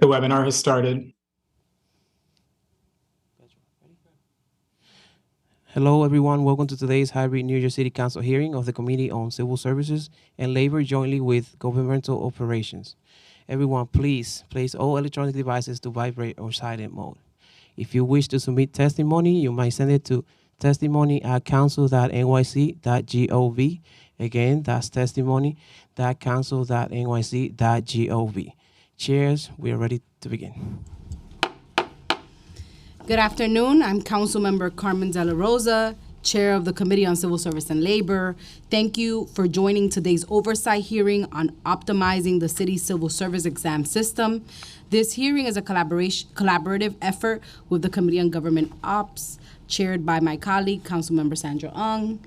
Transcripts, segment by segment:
The webinar has started. Hello, everyone. Welcome to today's hybrid New York City Council hearing of the Committee on Civil Services and Labor jointly with Governmental Operations. Everyone, please place all electronic devices to vibrate or silent mode. If you wish to submit testimony, you might send it to testimony@council.nyc.gov. Again, that's testimony.council.nyc.gov. Chairs, we are ready to begin. Good afternoon. I'm Councilmember Carmen De La Rosa, Chair of the Committee on Civil Service and Labor. Thank you for joining today's oversight hearing on optimizing the city's civil service exam system. This hearing is a collaborative effort with the Committee on Government Ops, chaired by my colleague, Councilmember Sandra Ung.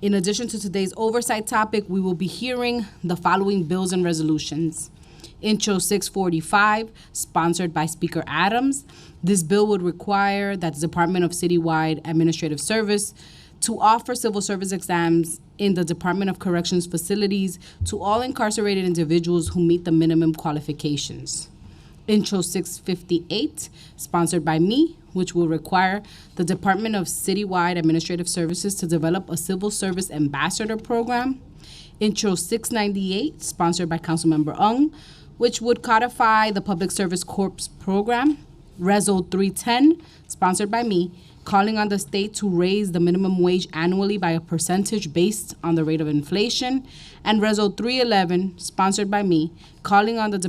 In addition to today's oversight topic, we will be hearing the following bills and resolutions. Intro 645, sponsored by Speaker Adams. This bill would require that the Department of Citywide Administrative Service to offer civil service exams in the Department of Corrections facilities to all incarcerated individuals who meet the minimum qualifications. Intro 658, sponsored by me, which will require the Department of Citywide Administrative Services to develop a civil service ambassador program. Intro 698, sponsored by Councilmember Ung, which would codify the Public Service Corps program. Reso 310, sponsored by me, calling on the state to raise the minimum wage annually by a percentage based on the rate of inflation. And Reso 311, sponsored by me, calling on the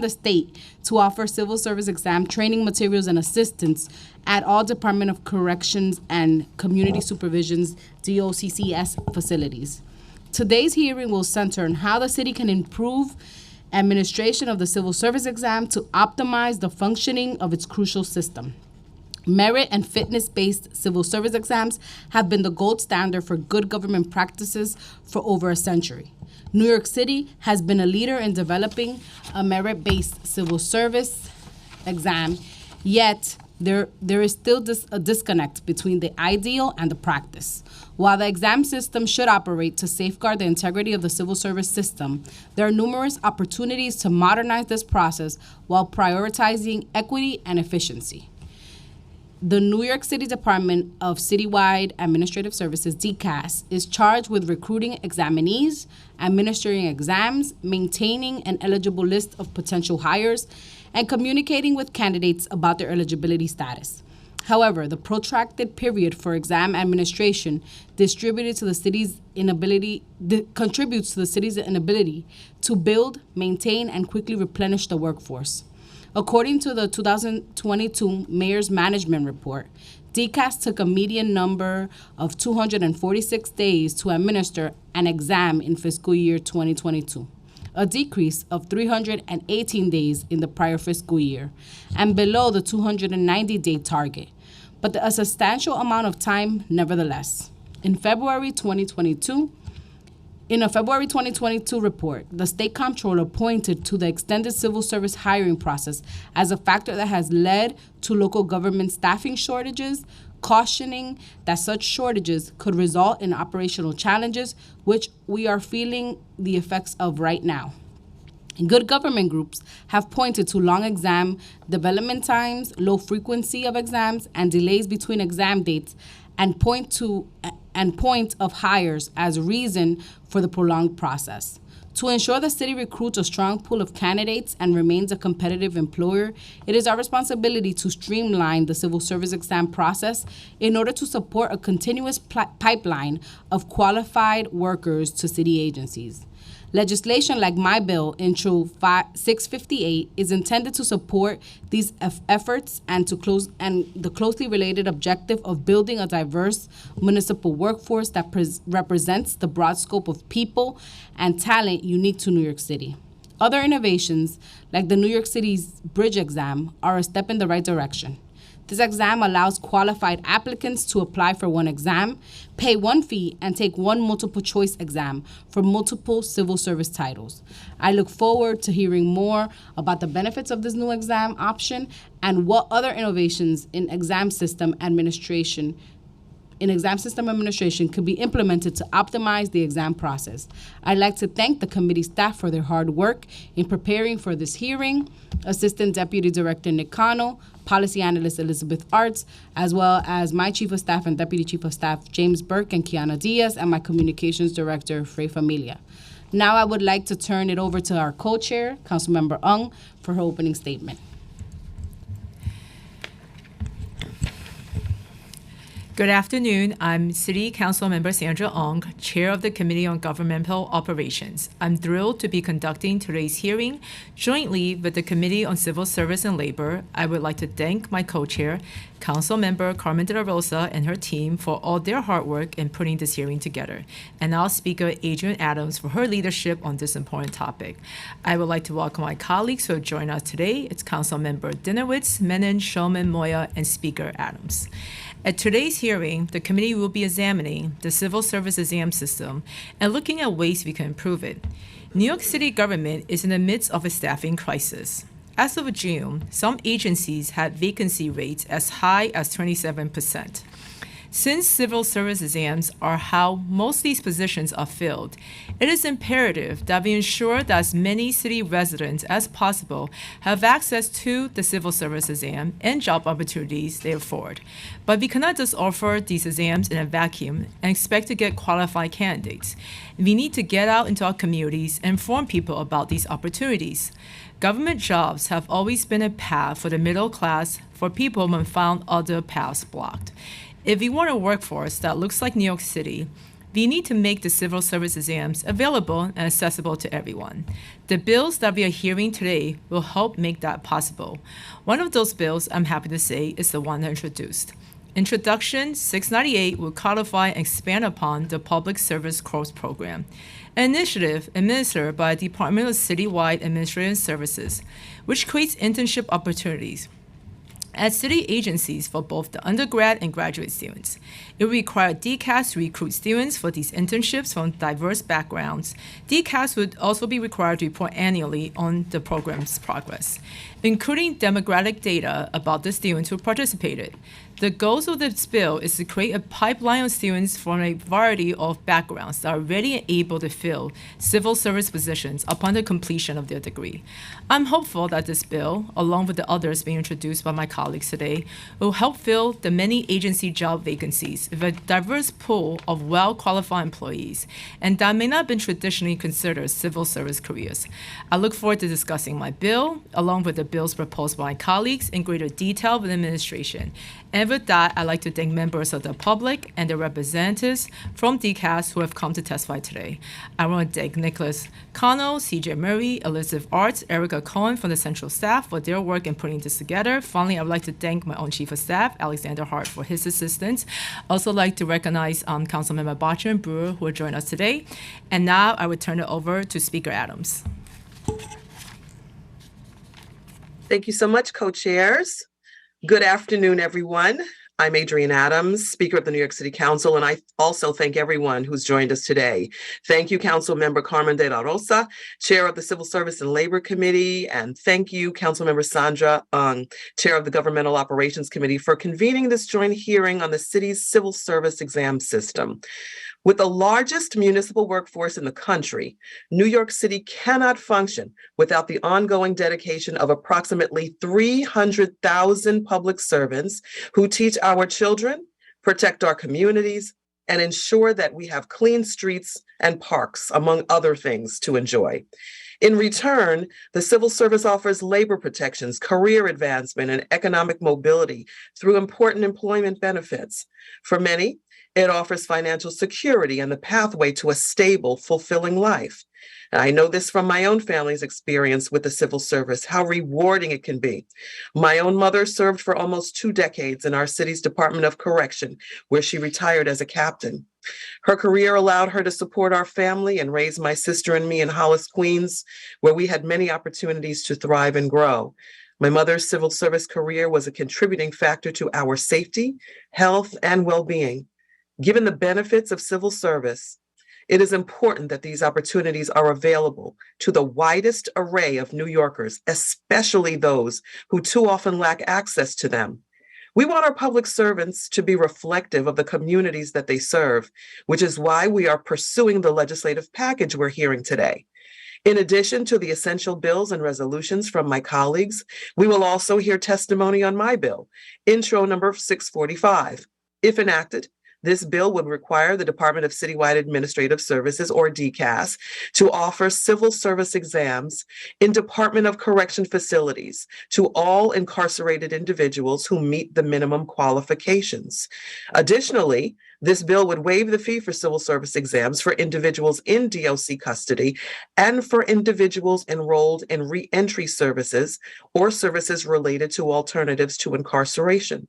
state to offer civil service exam training materials and assistance at all Department of Corrections and Community Supervision's DOCCS facilities. Today's hearing will center on how the city can improve administration of the civil service exam to optimize the functioning of its crucial system. Merit and fitness-based civil service exams have been the gold standard for good government practices for over a century. New York City has been a leader in developing a merit-based civil service exam, yet there is still a disconnect between the ideal and the practice. While the exam system should operate to safeguard the integrity of the civil service system, there are numerous opportunities to modernize this process while prioritizing equity and efficiency. The New York City Department of Citywide Administrative Services, DCAS, is charged with recruiting examinees, administering exams, maintaining an eligible list of potential hires, and communicating with candidates about their eligibility status. However, the protracted period for exam administration contributes to the city's inability to build, maintain, and quickly replenish the workforce. According to the 2022 Mayor's Management Report, DCAS took a median number of 246 days to administer an exam in fiscal year 2022, a decrease of 318 days in the prior fiscal year, and below the 290-day target, but a substantial amount of time nevertheless. In a February 2022 report, the State Comptroller pointed to the extended civil service hiring process as a factor that has led to local government staffing shortages, cautioning that such shortages could result in operational challenges, which we are feeling the effects of right now. Good government groups have pointed to long exam development times, low frequency of exams, and delays between exam dates, and point of hires as reason for the prolonged process. To ensure the city recruits a strong pool of candidates and remains a competitive employer, it is our responsibility to streamline the civil service exam process in order to support a continuous pipeline of qualified workers to city agencies. Legislation like my bill, Intro 658, is intended to support these efforts and the closely related objective of building a diverse municipal workforce that represents the broad scope of people and talent unique to New York City. Other innovations, like the New York City's Bridge exam, are a step in the right direction. This exam allows qualified applicants to apply for one exam, pay one fee, and take one multiple choice exam for multiple civil service titles. I look forward to hearing more about the benefits of this new exam option and what other innovations in exam system administration in exam system administration could be implemented to optimize the exam process. I'd like to thank the committee staff for their hard work in preparing for this hearing, Assistant Deputy Director Nick Connell, Policy Analyst Elizabeth Arts, as well as my Chief of Staff and Deputy Chief of Staff James Burke and Kiana Diaz, and my Communications Director Frey Familia. Now I would like to turn it over to our co-chair, Councilmember Ung, for her opening statement. Good afternoon. I'm City Council Member Sandra Ong, Chair of the Committee on Governmental Operations. I'm thrilled to be conducting today's hearing jointly with the Committee on Civil Service and Labor. I would like to thank my co-chair, Council Member Carmen De La Rosa, and her team for all their hard work in putting this hearing together, and our Speaker Adrienne Adams for her leadership on this important topic. I would like to welcome my colleagues who have joined us today. It's Council Member Dinowitz, Menon, Shulman, Moya, and Speaker Adams. At today's hearing, the committee will be examining the civil service exam system and looking at ways we can improve it. New York City government is in the midst of a staffing crisis. As of June, some agencies had vacancy rates as high as 27%. Since civil service exams are how most of these positions are filled, it is imperative that we ensure that as many city residents as possible have access to the civil service exam and job opportunities they afford. But we cannot just offer these exams in a vacuum and expect to get qualified candidates. We need to get out into our communities and inform people about these opportunities. Government jobs have always been a path for the middle class for people who have found other paths blocked. If we want a workforce that looks like New York City, we need to make the civil service exams available and accessible to everyone. The bills that we are hearing today will help make that possible. One of those bills, I'm happy to say, is the one I introduced. Introduction 698 will codify and expand upon the Public Service Corps Program, an initiative administered by the Department of Citywide Administrative Services, which creates internship opportunities at city agencies for both the undergrad and graduate students. It will require DCAS to recruit students for these internships from diverse backgrounds. DCAS would also be required to report annually on the program's progress, including demographic data about the students who participated. The goals of this bill is to create a pipeline of students from a variety of backgrounds that are ready and able to fill civil service positions upon the completion of their degree. I'm hopeful that this bill, along with the others being introduced by my colleagues today, will help fill the many agency job vacancies with a diverse pool of well-qualified employees, and that may not have been traditionally considered civil service careers. I look forward to discussing my bill, along with the bills proposed by my colleagues, in greater detail with the administration. And with that, I'd like to thank members of the public and the representatives from DCAS who have come to testify today. I want to thank Nicholas Connell, CJ Murray, Elizabeth Arts, Erica Cohen from the central staff for their work in putting this together. Finally, I would like to thank my own Chief of Staff, Alexander Hart, for his assistance. I also like to recognize Councilmember Bottcher and Brewer who will join us today. And now I would turn it over to Speaker Adams. Thank you so much, co-chairs. Good afternoon, everyone. I'm Adrienne Adams, Speaker of the New York City Council, and I also thank everyone who's joined us today. Thank you, Council Member Carmen De La Rosa, Chair of the Civil Service and Labor Committee, and thank you, Council Member Sandra Ung, Chair of the Governmental Operations Committee, for convening this joint hearing on the city's civil service exam system. With the largest municipal workforce in the country, New York City cannot function without the ongoing dedication of approximately 300,000 public servants who teach our children, protect our communities, and ensure that we have clean streets and parks, among other things, to enjoy. In return, the civil service offers labor protections, career advancement, and economic mobility through important employment benefits. For many, it offers financial security and the pathway to a stable, fulfilling life. And I know this from my own family's experience with the civil service, how rewarding it can be. My own mother served for almost 2 decades in our city's Department of Correction, where she retired as a captain. Her career allowed her to support our family and raise my sister and me in Hollis, Queens, where we had many opportunities to thrive and grow. My mother's civil service career was a contributing factor to our safety, health, and well-being. Given the benefits of civil service, it is important that these opportunities are available to the widest array of New Yorkers, especially those who too often lack access to them. We want our public servants to be reflective of the communities that they serve, which is why we are pursuing the legislative package we're hearing today. In addition to the essential bills and resolutions from my colleagues, we will also hear testimony on my bill, Intro number 645. If enacted, this bill would require the Department of Citywide Administrative Services, or DCAS, to offer civil service exams in Department of Correction facilities to all incarcerated individuals who meet the minimum qualifications. Additionally, this bill would waive the fee for civil service exams for individuals in DOC custody and for individuals enrolled in reentry services or services related to alternatives to incarceration.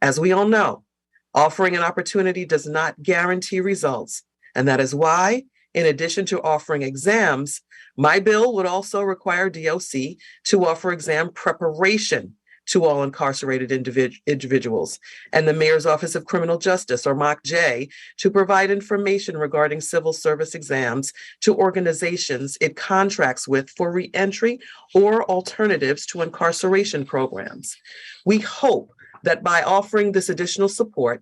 As we all know, offering an opportunity does not guarantee results, and that is why, in addition to offering exams, my bill would also require DOC to offer exam preparation to all incarcerated individuals, and the Mayor's Office of Criminal Justice, or MOCJ, to provide information regarding civil service exams to organizations it contracts with for reentry or alternatives to incarceration programs. We hope that by offering this additional support,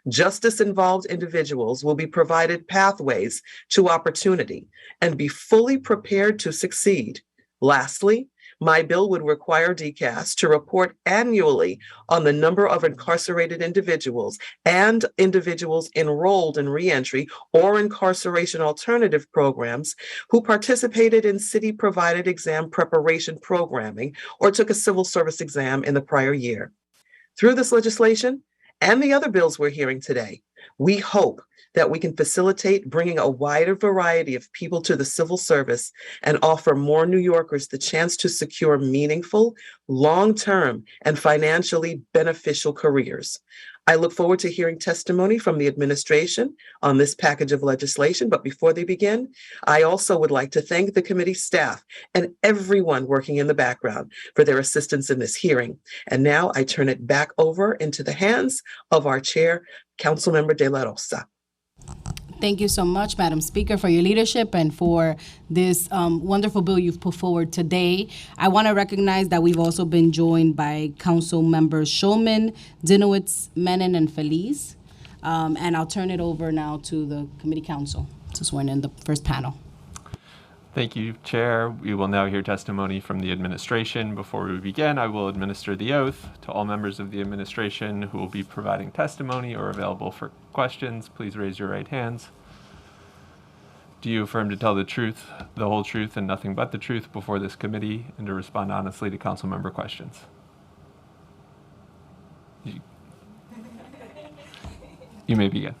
justice-involved individuals will be provided pathways to opportunity and be fully prepared to succeed. Lastly, my bill would require DCAS to report annually on the number of incarcerated individuals and individuals enrolled in reentry or incarceration alternative programs who participated in city-provided exam preparation programming or took a civil service exam in the prior year. Through this legislation and the other bills we're hearing today, we hope that we can facilitate bringing a wider variety of people to the civil service and offer more New Yorkers the chance to secure meaningful, long-term, and financially beneficial careers. I look forward to hearing testimony from the administration on this package of legislation, but before they begin, I also would like to thank the committee staff and everyone working in the background for their assistance in this hearing. And now I turn it back over into the hands of our chair, Councilmember De La Rosa. Thank you so much, Madam Speaker, for your leadership and for this wonderful bill you've put forward today. I want to recognize that we've also been joined by Council Members Shulman, Dinowitz, Menon, and Feliz. And I'll turn it over now to the committee counsel to swear in the first panel. Thank you, Chair. We will now hear testimony from the administration. Before we begin, I will administer the oath to all members of the administration who will be providing testimony or available for questions. Please raise your right hands. Do you affirm to tell the truth, the whole truth, and nothing but the truth before this committee, and to respond honestly to council member questions? You may begin.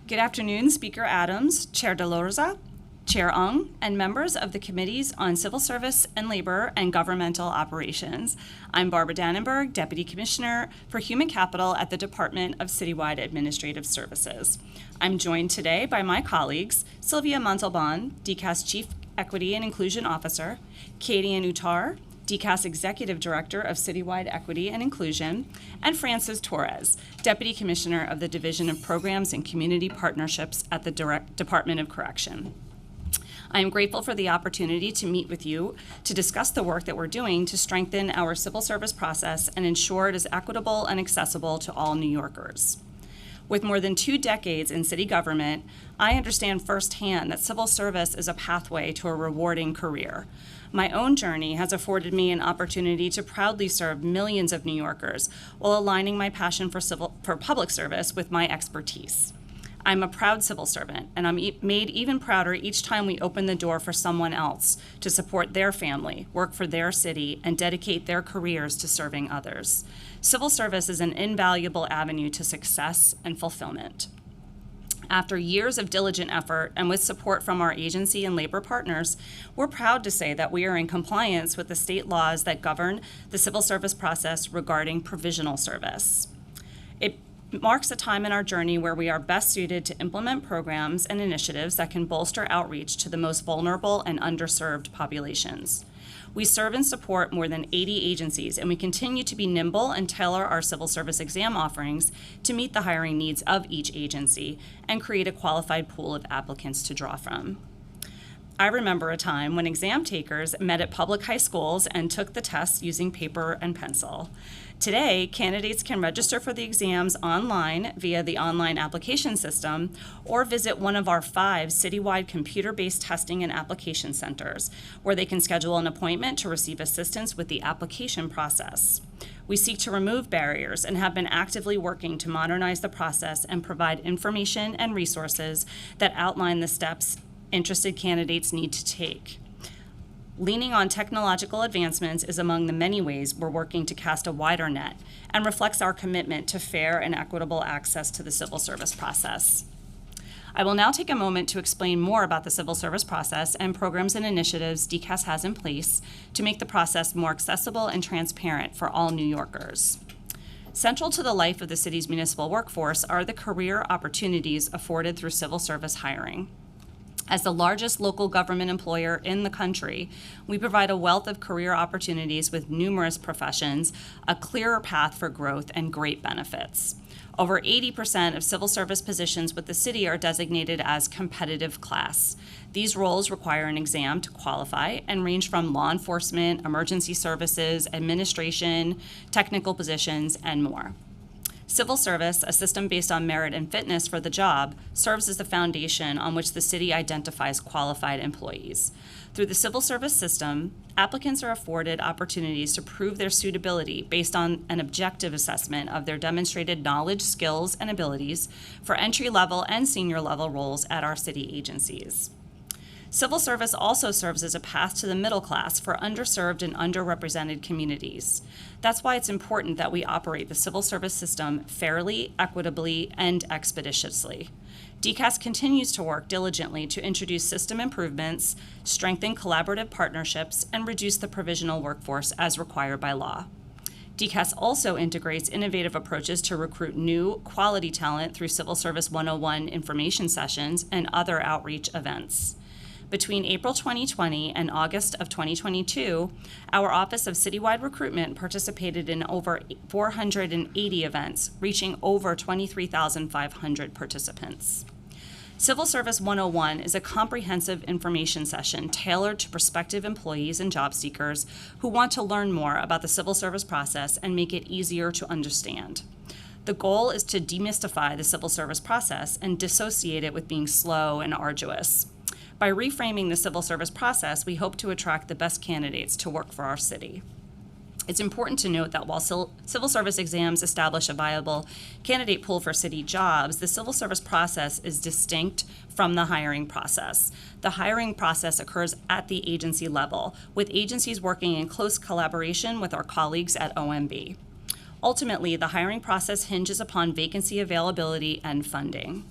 Good afternoon, Speaker Adams, Chair De La Rosa, Chair Ong, and members of the Committees on Civil Service and Labor and Governmental Operations. I'm Barbara Dannenberg, Deputy Commissioner for Human Capital at the Department of Citywide Administrative Services. I'm joined today by my colleagues, Sylvia Montalban, DCAS Chief Equity and Inclusion Officer, Katie Ann Uttar, DCAS Executive Director of Citywide Equity and Inclusion, and Francis Torres, Deputy Commissioner of the Division of Programs and Community Partnerships at the Department of Correction. I am grateful for the opportunity to meet with you to discuss the work that we're doing to strengthen our civil service process and ensure it is equitable and accessible to all New Yorkers. With more than 2 decades in city government, I understand firsthand that civil service is a pathway to a rewarding career. My own journey has afforded me an opportunity to proudly serve millions of New Yorkers while aligning my passion for public service with my expertise. I'm a proud civil servant, and I'm made even prouder each time we open the door for someone else to support their family, work for their city, and dedicate their careers to serving others. Civil service is an invaluable avenue to success and fulfillment. After years of diligent effort and with support from our agency and labor partners, we're proud to say that we are in compliance with the state laws that govern the civil service process regarding provisional service. It marks a time in our journey where we are best suited to implement programs and initiatives that can bolster outreach to the most vulnerable and underserved populations. We serve and support more than 80 agencies, and we continue to be nimble and tailor our civil service exam offerings to meet the hiring needs of each agency and create a qualified pool of applicants to draw from. I remember a time when exam takers met at public high schools and took the tests using paper and pencil. Today, candidates can register for the exams online via the online application system or visit one of our 5 citywide computer-based testing and application centers, where they can schedule an appointment to receive assistance with the application process. We seek to remove barriers and have been actively working to modernize the process and provide information and resources that outline the steps interested candidates need to take. Leaning on technological advancements is among the many ways we're working to cast a wider net and reflects our commitment to fair and equitable access to the civil service process. I will now take a moment to explain more about the civil service process and programs and initiatives DCAS has in place to make the process more accessible and transparent for all New Yorkers. Central to the life of the city's municipal workforce are the career opportunities afforded through civil service hiring. As the largest local government employer in the country, we provide a wealth of career opportunities with numerous professions, a clearer path for growth, and great benefits. Over 80% of civil service positions with the city are designated as competitive class. These roles require an exam to qualify and range from law enforcement, emergency services, administration, technical positions, and more. Civil service, a system based on merit and fitness for the job, serves as the foundation on which the city identifies qualified employees. Through the civil service system, applicants are afforded opportunities to prove their suitability based on an objective assessment of their demonstrated knowledge, skills, and abilities for entry-level and senior-level roles at our city agencies. Civil service also serves as a path to the middle class for underserved and underrepresented communities. That's why it's important that we operate the civil service system fairly, equitably, and expeditiously. DCAS continues to work diligently to introduce system improvements, strengthen collaborative partnerships, and reduce the provisional workforce as required by law. DCAS also integrates innovative approaches to recruit new, quality talent through Civil Service 101 information sessions and other outreach events. Between April 2020 and August of 2022, our Office of Citywide Recruitment participated in over 480 events, reaching over 23,500 participants. Civil Service 101 is a comprehensive information session tailored to prospective employees and job seekers who want to learn more about the civil service process and make it easier to understand. The goal is to demystify the civil service process and dissociate it with being slow and arduous. By reframing the civil service process, we hope to attract the best candidates to work for our city. It's important to note that while civil service exams establish a viable candidate pool for city jobs, the civil service process is distinct from the hiring process. The hiring process occurs at the agency level, with agencies working in close collaboration with our colleagues at OMB. Ultimately, the hiring process hinges upon vacancy availability and funding.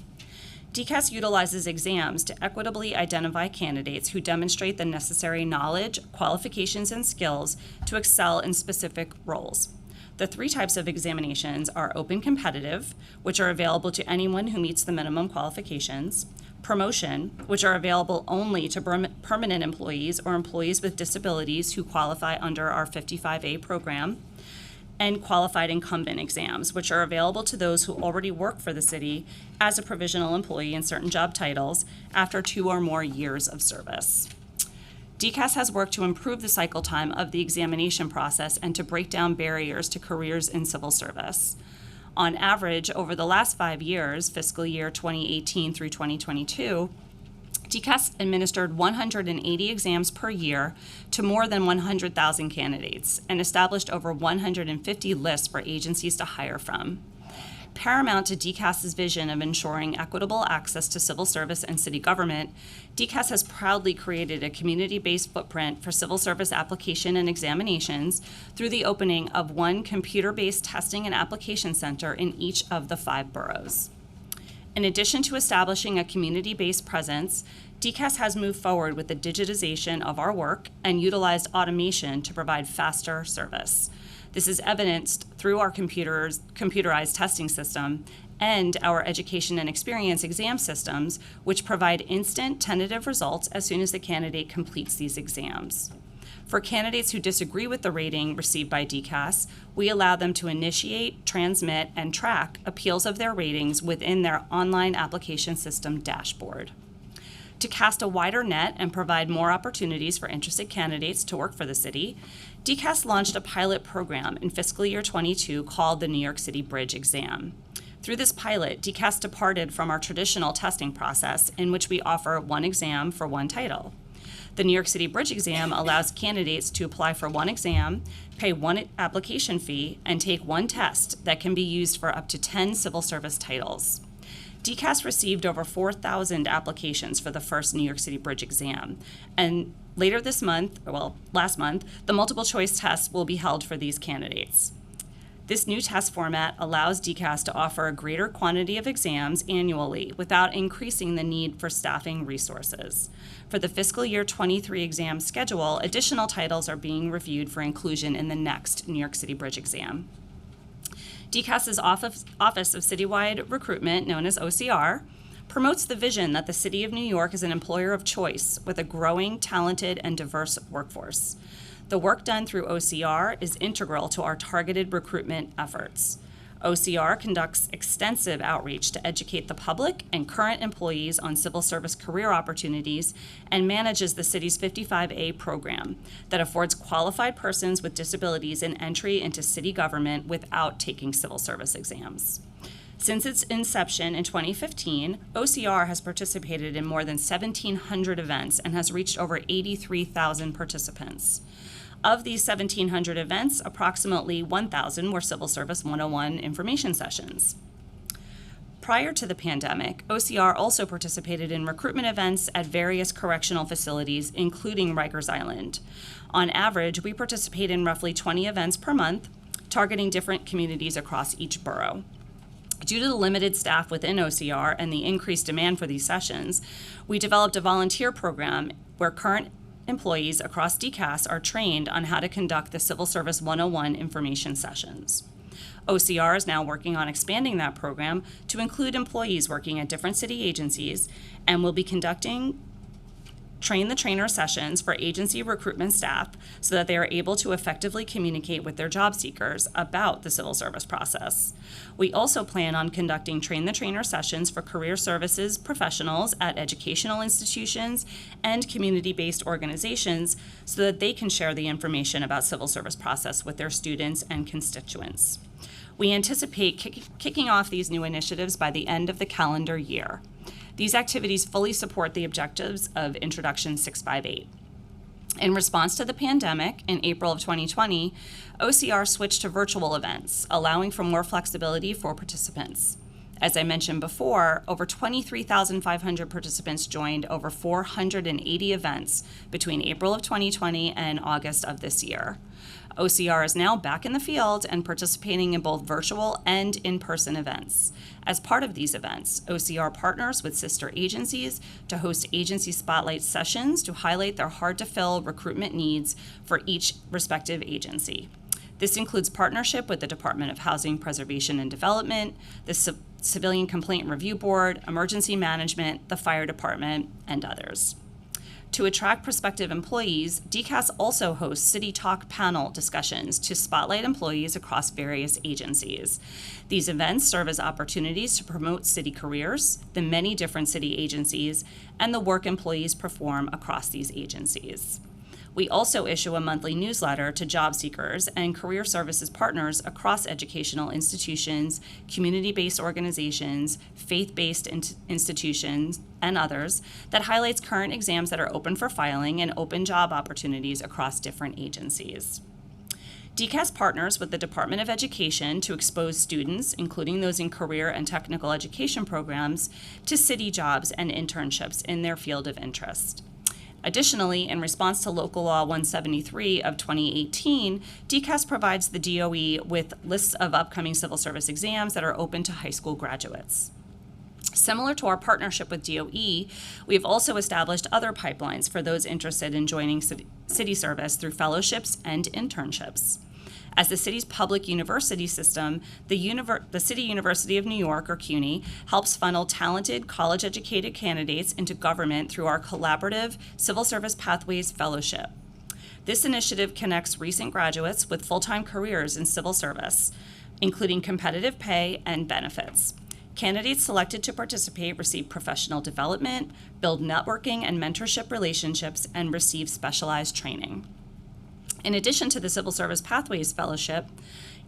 DCAS utilizes exams to equitably identify candidates who demonstrate the necessary knowledge, qualifications, and skills to excel in specific roles. The 3 types of examinations are open competitive, which are available to anyone who meets the minimum qualifications, promotion, which are available only to permanent employees or employees with disabilities who qualify under our 55A program, and qualified incumbent exams, which are available to those who already work for the city as a provisional employee in certain job titles after 2 or more years of service. DCAS has worked to improve the cycle time of the examination process and to break down barriers to careers in civil service. On average, over the last 5 years, fiscal year 2018 through 2022, DCAS administered 180 exams per year to more than 100,000 candidates and established over 150 lists for agencies to hire from. Paramount to DCAS's vision of ensuring equitable access to civil service and city government, DCAS has proudly created a community-based footprint for civil service application and examinations through the opening of 1 computer-based testing and application center in each of the 5 boroughs. In addition to establishing a community-based presence, DCAS has moved forward with the digitization of our work and utilized automation to provide faster service. This is evidenced through our computerized testing system and our education and experience exam systems, which provide instant tentative results as soon as the candidate completes these exams. For candidates who disagree with the rating received by DCAS, we allow them to initiate, transmit, and track appeals of their ratings within their online application system dashboard. To cast a wider net and provide more opportunities for interested candidates to work for the city, DCAS launched a pilot program in fiscal year 22 called the New York City Bridge Exam. Through this pilot, DCAS departed from our traditional testing process in which we offer one exam for one title. The New York City Bridge Exam allows candidates to apply for one exam, pay one application fee, and take one test that can be used for up to 10 civil service titles. DCAS received over 4,000 applications for the first New York City Bridge Exam, and later this month, last month, the multiple choice test will be held for these candidates. This new test format allows DCAS to offer a greater quantity of exams annually without increasing the need for staffing resources. For the fiscal year 23 exam schedule, additional titles are being reviewed for inclusion in the next New York City Bridge Exam. DCAS's Office of Citywide Recruitment, known as OCR, promotes the vision that the City of New York is an employer of choice with a growing, talented, and diverse workforce. The work done through OCR is integral to our targeted recruitment efforts. OCR conducts extensive outreach to educate the public and current employees on civil service career opportunities and manages the city's 55A program that affords qualified persons with disabilities an entry into city government without taking civil service exams. Since its inception in 2015, OCR has participated in more than 1,700 events and has reached over 83,000 participants. Of these 1,700 events, approximately 1,000 were Civil Service 101 information sessions. Prior to the pandemic, OCR also participated in recruitment events at various correctional facilities, including Rikers Island. On average, we participate in roughly 20 events per month, targeting different communities across each borough. Due to the limited staff within OCR and the increased demand for these sessions, we developed a volunteer program where current employees across DCAS are trained on how to conduct the Civil Service 101 information sessions. OCR is now working on expanding that program to include employees working at different city agencies and will be conducting train the trainer sessions for agency recruitment staff so that they are able to effectively communicate with their job seekers about the civil service process. We also plan on conducting train the trainer sessions for career services professionals at educational institutions and community-based organizations so that they can share the information about civil service process with their students and constituents. We anticipate kicking off these new initiatives by the end of the calendar year. These activities fully support the objectives of Introduction 658. In response to the pandemic, in April of 2020, OCR switched to virtual events, allowing for more flexibility for participants. As I mentioned before, over 23,500 participants joined over 480 events between April of 2020 and August of this year. OCR is now back in the field and participating in both virtual and in-person events. As part of these events, OCR partners with sister agencies to host agency spotlight sessions to highlight their hard-to-fill recruitment needs for each respective agency. This includes partnership with the Department of Housing Preservation and Development, the Civilian Complaint Review Board, Emergency Management, the Fire Department, and others. To attract prospective employees, DCAS also hosts City Talk panel discussions to spotlight employees across various agencies. These events serve as opportunities to promote city careers, the many different city agencies, and the work employees perform across these agencies. We also issue a monthly newsletter to job seekers and career services partners across educational institutions, community-based organizations, faith-based institutions, and others that highlights current exams that are open for filing and open job opportunities across different agencies. DCAS partners with the Department of Education to expose students, including those in career and technical education programs, to city jobs and internships in their field of interest. Additionally, in response to Local Law 173 of 2018, DCAS provides the DOE with lists of upcoming civil service exams that are open to high school graduates. Similar to our partnership with DOE, we have also established other pipelines for those interested in joining city service through fellowships and internships. As the city's public university system, the City University of New York, or CUNY, helps funnel talented, college-educated candidates into government through our collaborative Civil Service Pathways Fellowship. This initiative connects recent graduates with full-time careers in civil service, including competitive pay and benefits. Candidates selected to participate receive professional development, build networking and mentorship relationships, and receive specialized training. In addition to the Civil Service Pathways Fellowship,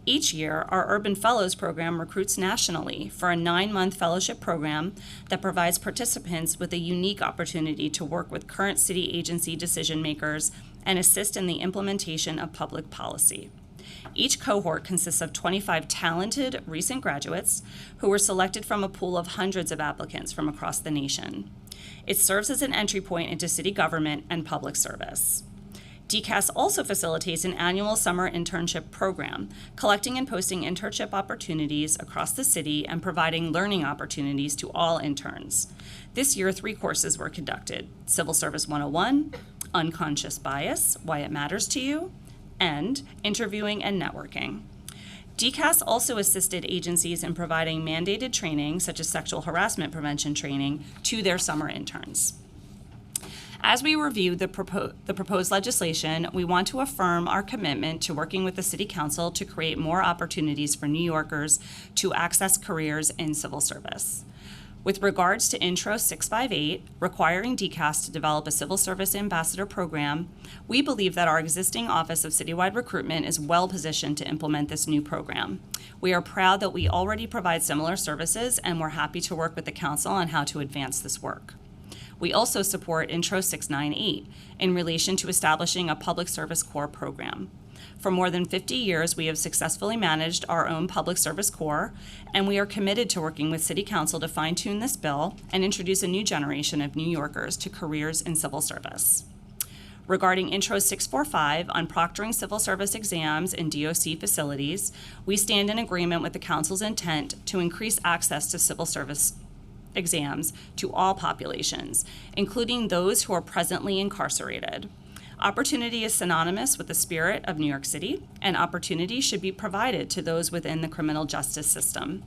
each year, our Urban Fellows program recruits nationally for a 9-month fellowship program that provides participants with a unique opportunity to work with current city agency decision makers and assist in the implementation of public policy. Each cohort consists of 25 talented recent graduates who were selected from a pool of hundreds of applicants from across the nation. It serves as an entry point into city government and public service. DCAS also facilitates an annual summer internship program, collecting and posting internship opportunities across the city and providing learning opportunities to all interns. This year, 3 courses were conducted: Civil Service 101, Unconscious Bias, Why It Matters to You, and Interviewing and Networking. DCAS also assisted agencies in providing mandated training, such as sexual harassment prevention training, to their summer interns. As we review the proposed legislation, we want to affirm our commitment to working with the City Council to create more opportunities for New Yorkers to access careers in civil service. With regards to Intro 658, requiring DCAS to develop a civil service ambassador program, we believe that our existing Office of Citywide Recruitment is well positioned to implement this new program. We are proud that we already provide similar services, and we're happy to work with the Council on how to advance this work. We also support Intro 698 in relation to establishing a public service corps program. For more than 50 years, we have successfully managed our own public service corps, and we are committed to working with City Council to fine-tune this bill and introduce a new generation of New Yorkers to careers in civil service. Regarding Intro 645 on proctoring civil service exams in DOC facilities, we stand in agreement with the Council's intent to increase access to civil service exams to all populations, including those who are presently incarcerated. Opportunity is synonymous with the spirit of New York City, and opportunity should be provided to those within the criminal justice system.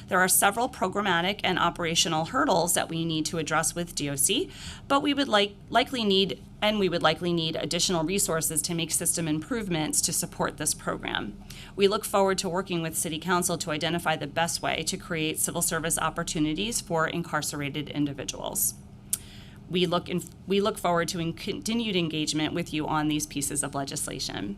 There are several programmatic and operational hurdles that we need to address with DOC, but we would likely need additional resources to make system improvements to support this program. We look forward to working with City Council to identify the best way to create civil service opportunities for incarcerated individuals. We look forward to continued engagement with you on these pieces of legislation.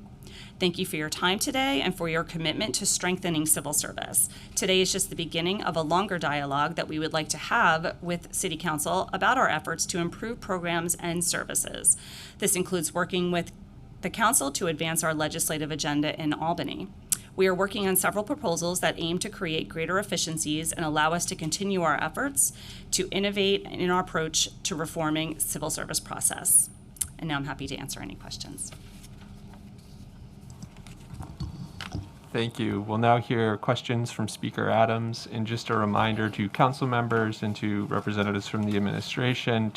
Thank you for your time today and for your commitment to strengthening civil service. Today is just the beginning of a longer dialogue that we would like to have with City Council about our efforts to improve programs and services. This includes working with the Council to advance our legislative agenda in Albany. We are working on several proposals that aim to create greater efficiencies and allow us to continue our efforts to innovate in our approach to reforming civil service process. And now I'm happy to answer any questions. Thank you. We'll now hear questions from Speaker Adams. And just a reminder to council members and to representatives from the administration,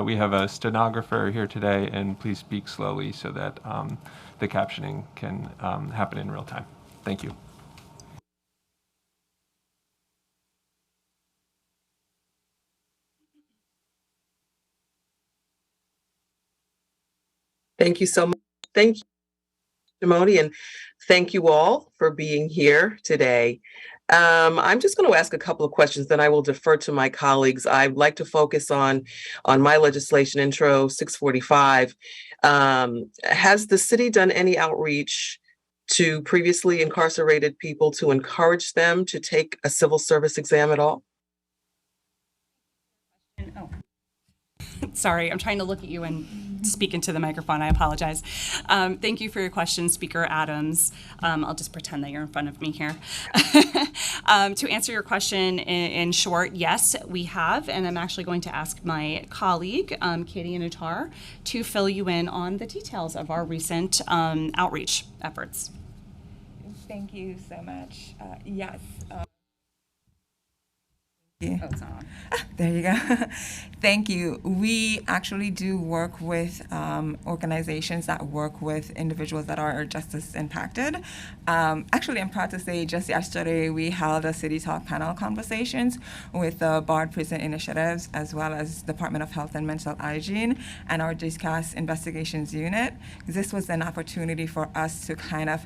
we have a stenographer here today, and please speak slowly so that the captioning can happen in real time. Thank you. Thank you so much. Thank you, Modi, and thank you all for being here today. I'm just going to ask a couple of questions, then I will defer to my colleagues. I'd like to focus on my legislation, Intro 645. Has the city done any outreach to previously incarcerated people to encourage them to take a civil service exam at all? Oh. Sorry, I'm trying to look at you and speak into the microphone. I apologize. Thank you for your question, Speaker Adams. I'll just pretend that you're in front of me here. To answer your question in short, yes, we have, and I'm actually going to ask my colleague, Katie Anutar, to fill you in on the details of our recent outreach efforts. Thank you so much. Yes. Oh, it's not on. There you go. Thank you. We actually do work with organizations that work with individuals that are justice impacted. Actually, I'm proud to say just yesterday we held a City Talk panel conversations with the Bard Prison Initiatives as well as Department of Health and Mental Hygiene and our DCAS Investigations Unit. This was an opportunity for us to kind of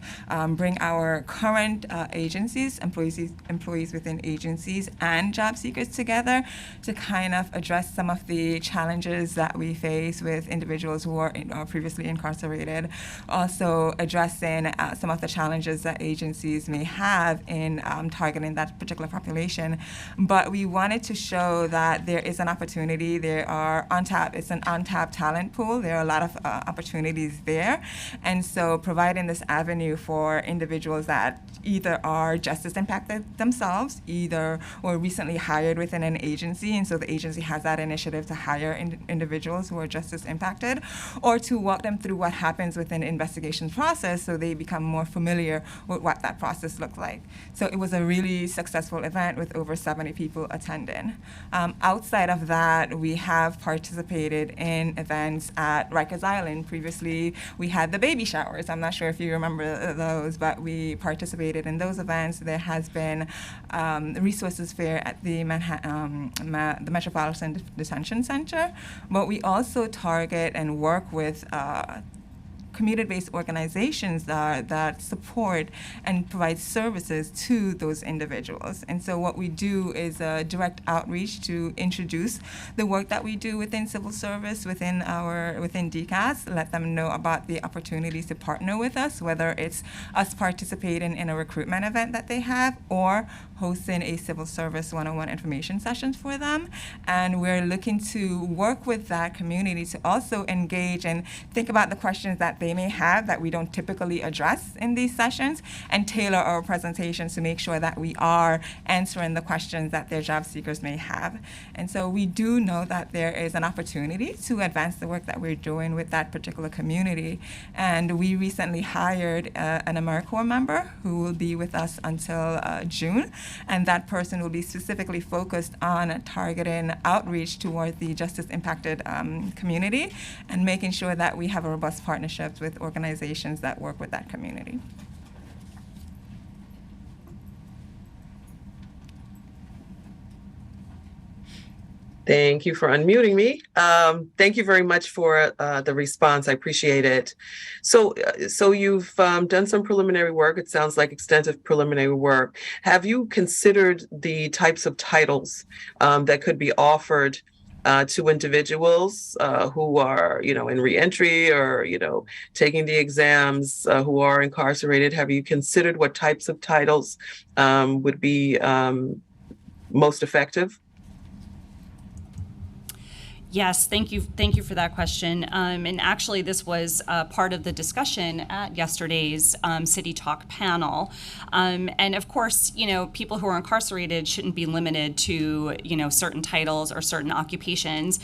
bring our current agencies, employees within agencies and job seekers together to kind of address some of the challenges that we face with individuals who are previously incarcerated, also addressing some of the challenges that agencies may have in targeting that particular population. But we wanted to show that there is an opportunity. It's an untapped talent pool. There are a lot of opportunities there. And so providing this avenue for individuals that either are justice impacted themselves, either or recently hired within an agency, and so the agency has that initiative to hire individuals who are justice impacted, or to walk them through what happens within the investigation process so they become more familiar with what that process looks like. So it was a really successful event with over 70 people attending. Outside of that, we have participated in events at Rikers Island. Previously, we had the baby showers. I'm not sure if you remember those, but we participated in those events. There has been resources fair at the the Metropolitan Detention Center, but we also target and work with community-based organizations that support and provide services to those individuals. And so what we do is direct outreach to introduce the work that we do within civil service, within DCAS, let them know about the opportunities to partner with us, whether it's us participating in a recruitment event that they have or hosting a civil service one-on-one information sessions for them. And we're looking to work with that community to also engage and think about the questions that they may have that we don't typically address in these sessions and tailor our presentations to make sure that we are answering the questions that their job seekers may have. And so we do know that there is an opportunity to advance the work that we're doing with that particular community. And we recently hired an AmeriCorps member who will be with us until June. And that person will be specifically focused on targeting outreach toward the justice impacted community and making sure that we have a robust partnerships with organizations that work with that community. Thank you for unmuting me. Thank you very much for the response. I appreciate it. So you've done some preliminary work. It sounds like extensive preliminary work. Have you considered the types of titles that could be offered to individuals who are, in reentry or, taking the exams, who are incarcerated? Have you considered what types of titles would be most effective? Yes, thank you for that question. And actually, this was part of the discussion at yesterday's City Talk panel. And of course, people who are incarcerated shouldn't be limited to, certain titles or certain occupations.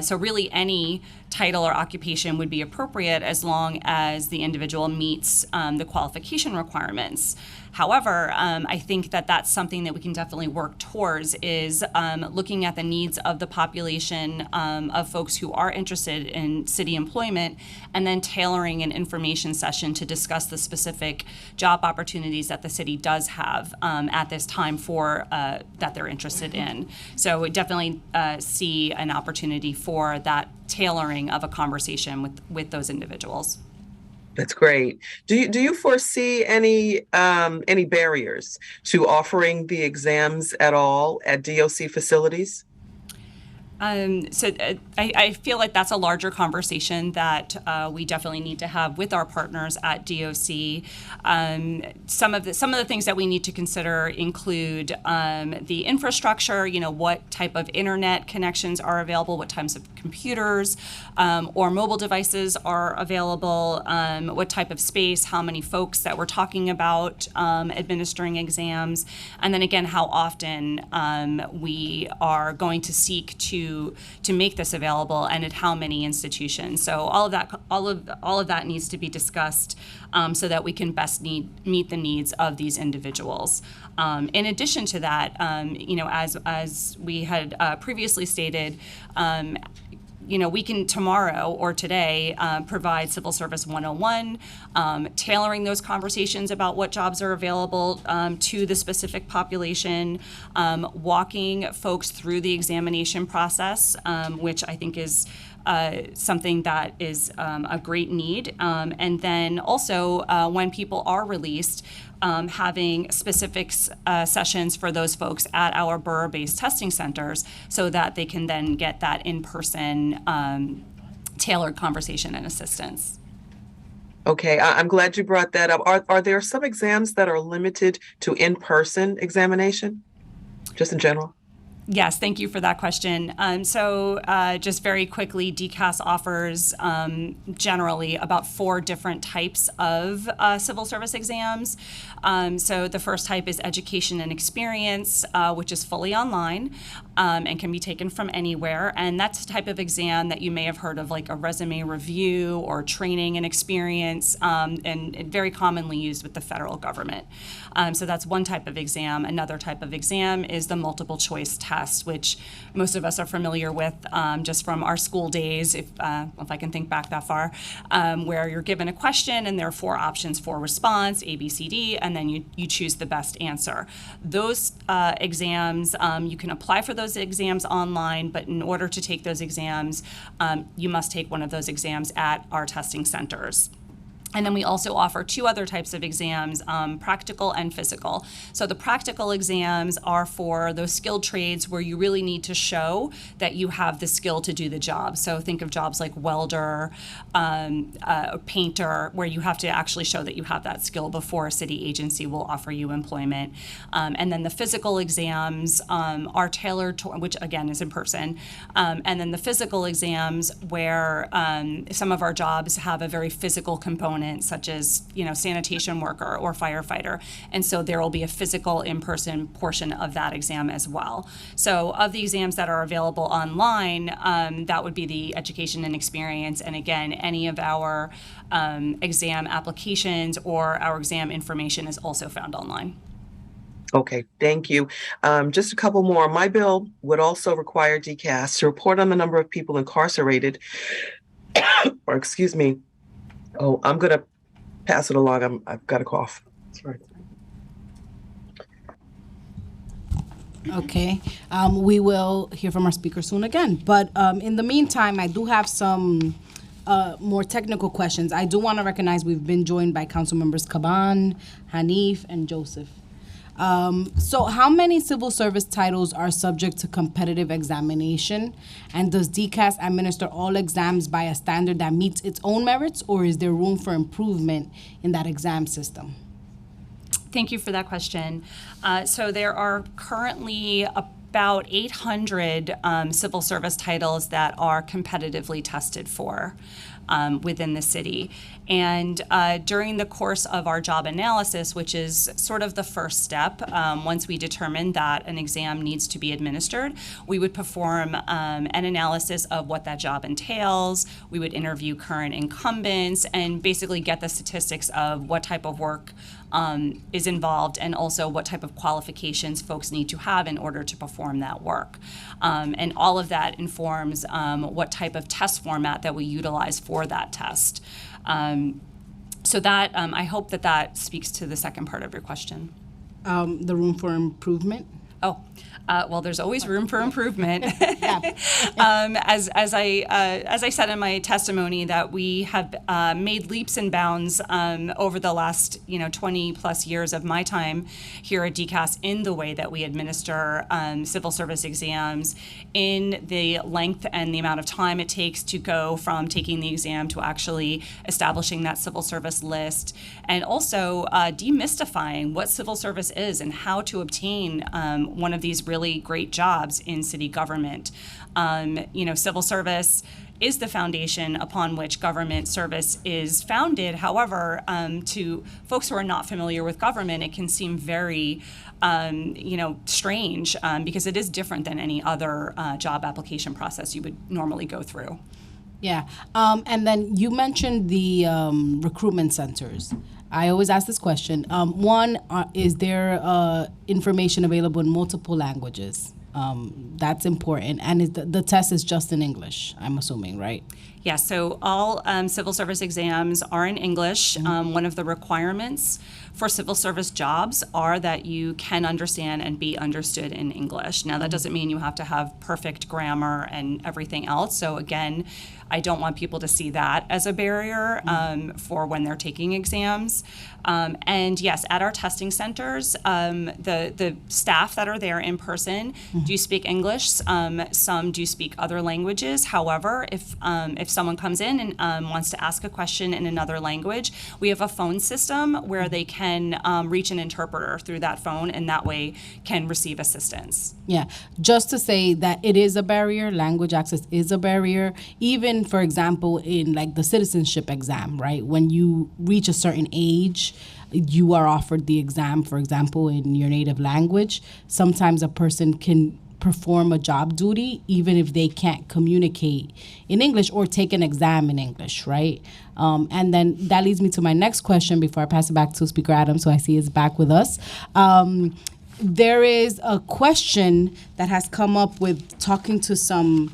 So really any title or occupation would be appropriate as long as the individual meets the qualification requirements. However, I think that that's something that we can definitely work towards is looking at the needs of the population of folks who are interested in city employment and then tailoring an information session to discuss the specific job opportunities that the city does have at this time for that they're interested in. So we definitely see an opportunity for that tailoring of a conversation with those individuals. That's great. Do you foresee any barriers to offering the exams at all at DOC facilities? So I feel like that's a larger conversation that we definitely need to have with our partners at DOC. Some of the things that we need to consider include the infrastructure. What type of internet connections are available, what types of computers or mobile devices are available, what type of space, how many folks that we're talking about administering exams, and then again how often we are going to seek to to make this available, and at how many institutions. So all of that needs to be discussed so that we can best meet the needs of these individuals. In addition to that, as we had previously stated, we can tomorrow or today provide Civil Service 101, tailoring those conversations about what jobs are available to the specific population, walking folks through the examination process, which I think is something that is a great need. And then also when people are released, having specific sessions for those folks at our borough-based testing centers so that they can then get that in-person tailored conversation and assistance. Okay, I'm glad you brought that up. Are there some exams that are limited to in-person examination, just in general? Yes, thank you for that question. So just very quickly, DCAS offers generally about 4 different types of civil service exams. So the first type is education and experience, which is fully online and can be taken from anywhere. And that's a type of exam that you may have heard of, like a resume review or training and experience, and very commonly used with the federal government. So that's one type of exam. Another type of exam is the multiple choice test, which most of us are familiar with just from our school days, if I can think back that far, where you're given a question and there are 4 options for response, A, B, C, D, and then you choose the best answer. Those exams, you can apply for those exams online, but in order to take those exams, you must take one of those exams at our testing centers. And then we also offer 2 other types of exams, practical and physical. So the practical exams are for those skilled trades where you really need to show that you have the skill to do the job. So think of jobs like welder, painter, where you have to actually show that you have that skill before a city agency will offer you employment. And then the physical exams are tailored to, which again is in person. And then the physical exams where some of our jobs have a very physical component, such as sanitation worker or firefighter, and so there will be a physical in-person portion of that exam as well. So of the exams that are available online, that would be the education and experience, and again, any of our exam applications or our exam information is also found online. Okay, thank you. Just a couple more. My bill would also require DCAS to report on the number of people incarcerated, or excuse me. Oh, I'm going to pass it along. I've got a cough. Sorry. Okay. We will hear from our speaker soon again. But in the meantime, I do have some more technical questions. I do want to recognize we've been joined by council members Caban, Hanif, and Joseph. So how many civil service titles are subject to competitive examination? And does DCAS administer all exams by a standard that meets its own merits, or is there room for improvement in that exam system? Thank you for that question. So there are currently about 800 civil service titles that are competitively tested for within the city. And during the course of our job analysis, which is sort of the first step, once we determine that an exam needs to be administered, we would perform an analysis of what that job entails. We would interview current incumbents and basically get the statistics of what type of work is involved, and also what type of qualifications folks need to have in order to perform that work. And all of that informs what type of test format that we utilize for that test. So that I hope that speaks to the second part of your question. The room for improvement? Oh, well, there's always room for improvement. As I said in my testimony, that we have made leaps and bounds over the last 20 plus years of my time here at DCAS in the way that we administer civil service exams, in the length and the amount of time it takes to go from taking the exam to actually establishing that civil service list, and also demystifying what civil service is and how to obtain one of these really great jobs in city government. Civil service is the foundation upon which government service is founded. However, to folks who are not familiar with government, it can seem very strange because it is different than any other job application process you would normally go through. Yeah. And then you mentioned the recruitment centers. I always ask this question. One, is there information available in multiple languages? That's important. And the test is just in English, I'm assuming, right? Yeah, so all civil service exams are in English. One of the requirements for civil service jobs are that you can understand and be understood in English. Now, that doesn't mean you have to have perfect grammar and everything else. So again, I don't want people to see that as a barrier for when they're taking exams. And yes, at our testing centers, the staff that are there in person do speak English. Some do speak other languages. However, if someone comes in and wants to ask a question in another language, we have a phone system where they can reach an interpreter through that phone, and that way can receive assistance. Yeah, just to say that it is a barrier, language access is a barrier, even, for example, in like the citizenship exam, right? When you reach a certain age, you are offered the exam, for example, in your native language. Sometimes a person can perform a job duty even if they can't communicate in English or take an exam in English, right? And then that leads me to my next question before I pass it back to Speaker Adams, who I see is back with us. There is a question that has come up with talking to some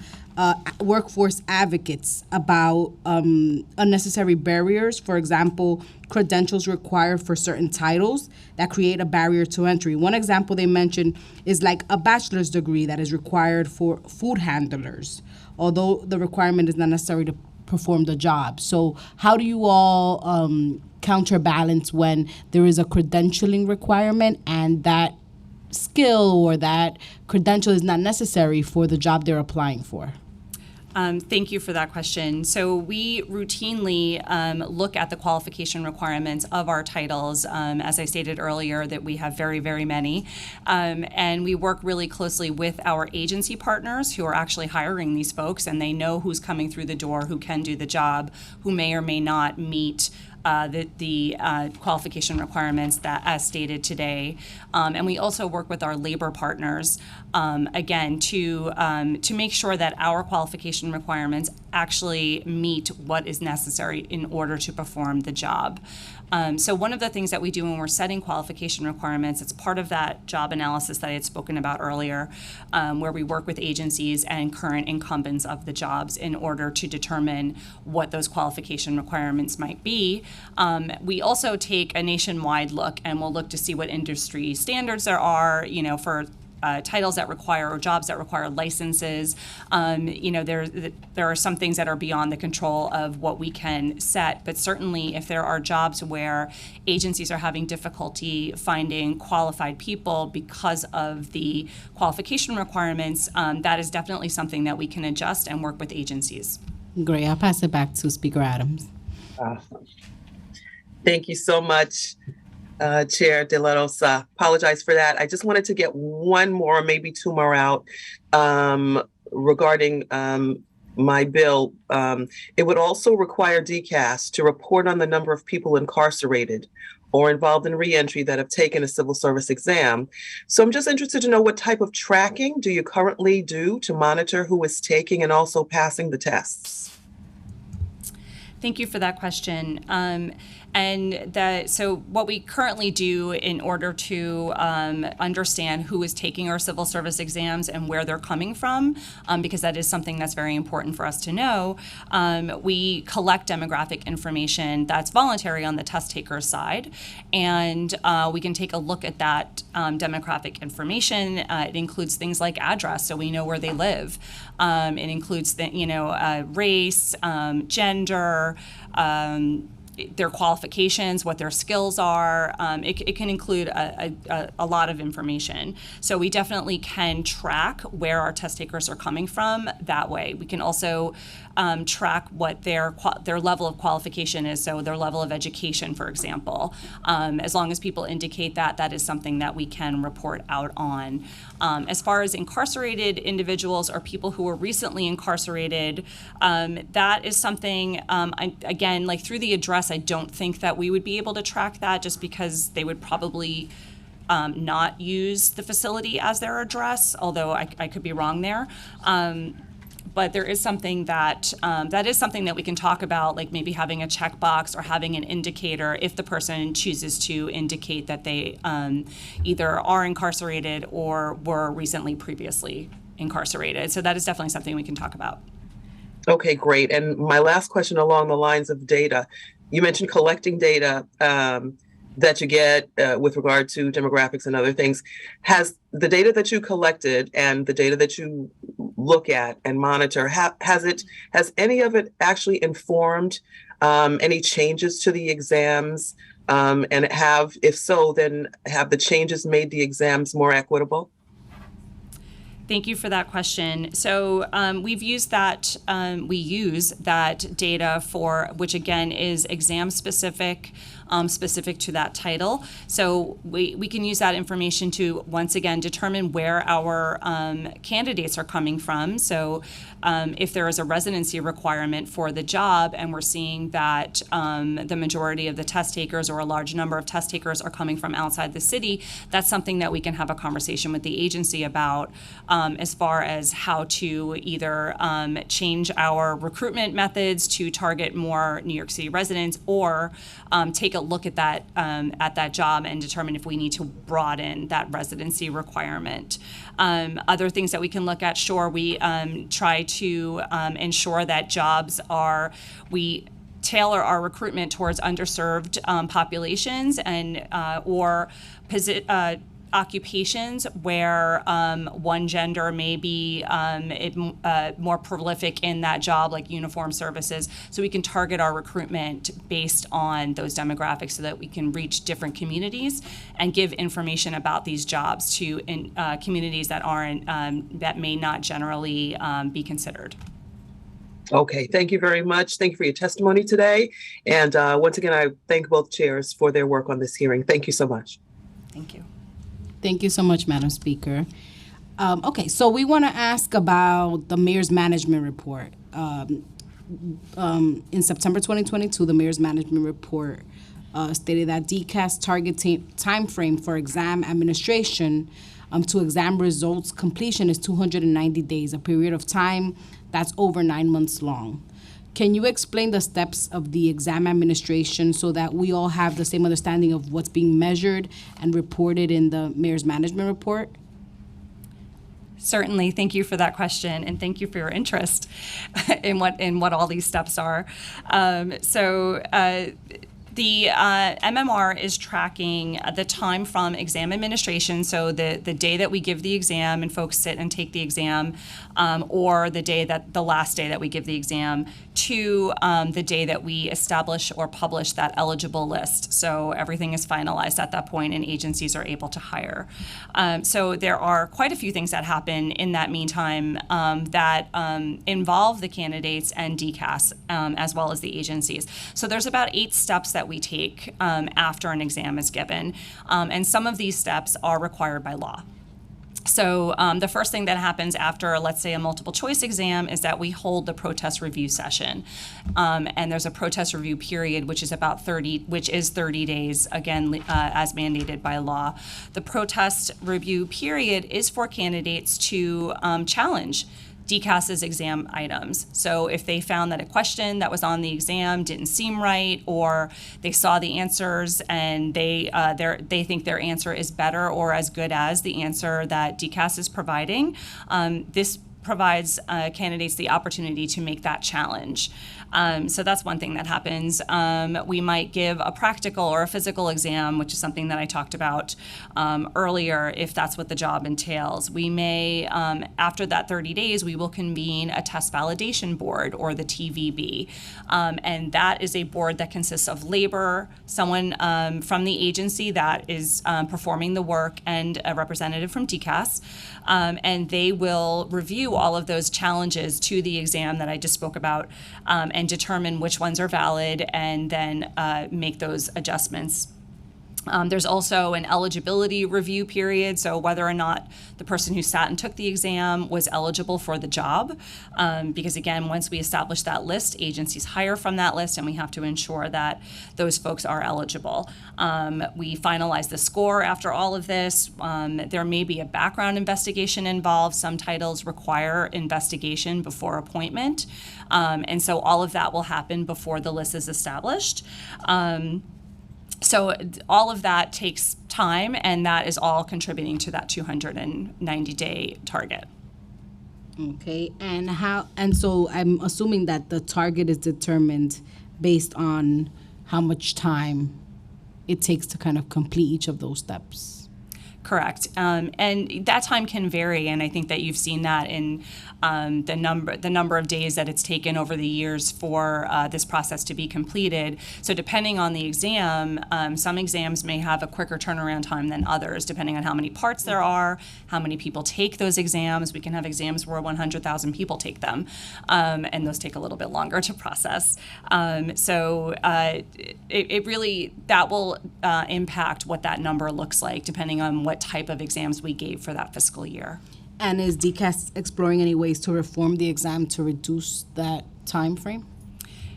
workforce advocates about unnecessary barriers. For example, credentials required for certain titles that create a barrier to entry. One example they mentioned is like a bachelor's degree that is required for food handlers, although the requirement is not necessary to perform the job. So how do you all counterbalance when there is a credentialing requirement and that skill or that credential is not necessary for the job they're applying for? Thank you for that question. So we routinely look at the qualification requirements of our titles. As I stated earlier, that we have very, very many. And we work really closely with our agency partners who are actually hiring these folks, and they know who's coming through the door, who can do the job, who may or may not meet the qualification requirements that as stated today. And we also work with our labor partners, again, to make sure that our qualification requirements actually meet what is necessary in order to perform the job. So one of the things that we do when we're setting qualification requirements, it's part of that job analysis that I had spoken about earlier, where we work with agencies and current incumbents of the jobs in order to determine what those qualification requirements might be. We also take a nationwide look, and we'll look to see what industry standards there are, for titles that require or jobs that require licenses. There are some things that are beyond the control of what we can set, but certainly if there are jobs where agencies are having difficulty finding qualified people because of the qualification requirements, that is definitely something that we can adjust and work with agencies. Great. I'll pass it back to Speaker Adams. Awesome. Thank you so much, Chair De La Rosa. Apologize for that. I just wanted to get one more, maybe two more out regarding my bill. It would also require DCAS to report on the number of people incarcerated or involved in reentry that have taken a civil service exam. So I'm just interested to know, what type of tracking do you currently do to monitor who is taking and also passing the tests? Thank you for that question. So what we currently do in order to understand who is taking our civil service exams and where they're coming from, because that is something that's very important for us to know, we collect demographic information that's voluntary on the test taker side, and we can take a look at that demographic information. It includes things like address, so we know where they live. It includes race, gender, their qualifications, what their skills are. It can include a lot of information. So we definitely can track where our test takers are coming from that way. We can also track what their level of qualification is, so their level of education, for example. As long as people indicate that, that is something that we can report out on. As far as incarcerated individuals or people who were recently incarcerated, that is something, again, like through the address, I don't think that we would be able to track that, just because they would probably not use the facility as their address, although I could be wrong there. But there is something that we can talk about, like maybe having a checkbox or having an indicator if the person chooses to indicate that they either are incarcerated or were previously incarcerated. So that is definitely something we can talk about. Okay, great. And my last question along the lines of data, you mentioned collecting data that you get with regard to demographics and other things. Has the data that you collected and the data that you look at and monitor, has any of it actually informed any changes to the exams? And if so, then have the changes made the exams more equitable? Thank you for that question. So we use that data for, which again is exam specific, specific to that title. So we can use that information to, once again, determine where our candidates are coming from. So if there is a residency requirement for the job and we're seeing that the majority of the test takers or a large number of test takers are coming from outside the city, that's something that we can have a conversation with the agency about as far as how to either change our recruitment methods to target more New York City residents, or take a look at that job and determine if we need to broaden that residency requirement. Other things that we can look at, sure, we try to ensure that we tailor our recruitment towards underserved populations and or occupations where one gender may be more prolific in that job, like uniform services. So we can target our recruitment based on those demographics so that we can reach different communities and give information about these jobs to communities that that may not generally be considered. Okay, thank you very much. Thank you for your testimony today. And once again, I thank both chairs for their work on this hearing. Thank you so much. Thank you. Thank you so much, Madam Speaker. Okay, so we want to ask about the Mayor's Management Report. In September 2022, the Mayor's Management Report stated that DCAS target time frame for exam administration to exam results completion is 290 days, a period of time that's over 9 months long. Can you explain the steps of the exam administration so that we all have the same understanding of what's being measured and reported in the Mayor's Management Report? Certainly. Thank you for that question, and thank you for your interest in what all these steps are. The MMR is tracking the time from exam administration, so the day that we give the exam and folks sit and take the exam, or the last day that we give the exam, to the day that we establish or publish that eligible list. So everything is finalized at that point and agencies are able to hire. So there are quite a few things that happen in that meantime that involve the candidates and DCAS as well as the agencies. So there's about 8 steps that we take after an exam is given. And some of these steps are required by law. So the first thing that happens after, let's say, a multiple choice exam is that we hold the protest review session. And there's a protest review period, which is 30 days, again, as mandated by law. The protest review period is for candidates to challenge DCAS's exam items. So if they found that a question that was on the exam didn't seem right, or they saw the answers and they think their answer is better or as good as the answer that DCAS is providing, this provides candidates the opportunity to make that challenge. So that's one thing that happens. We might give a practical or a physical exam, which is something that I talked about earlier, if that's what the job entails. We may, after that 30 days, we will convene a test validation board, or the TVB. And that is a board that consists of labor, someone from the agency that is performing the work, and a representative from DCAS. And they will review all of those challenges to the exam that I just spoke about, and determine which ones are valid, and then make those adjustments. There's also an eligibility review period, so whether or not the person who sat and took the exam was eligible for the job. Because again, once we establish that list, agencies hire from that list, and we have to ensure that those folks are eligible. We finalize the score after all of this. There may be a background investigation involved. Some titles require investigation before appointment. And so all of that will happen before the list is established. So all of that takes time, and that is all contributing to that 290-day target. Okay, and so I'm assuming that the target is determined based on how much time it takes to kind of complete each of those steps. Correct, and that time can vary, and I think that you've seen that in the number of days that it's taken over the years for this process to be completed. So depending on the exam, some exams may have a quicker turnaround time than others, depending on how many parts there are, how many people take those exams. We can have exams where 100,000 people take them, and those take a little bit longer to process. So it really, that will impact what that number looks like, depending on what type of exams we gave for that fiscal year. And is DCAS exploring any ways to reform the exam to reduce that time frame?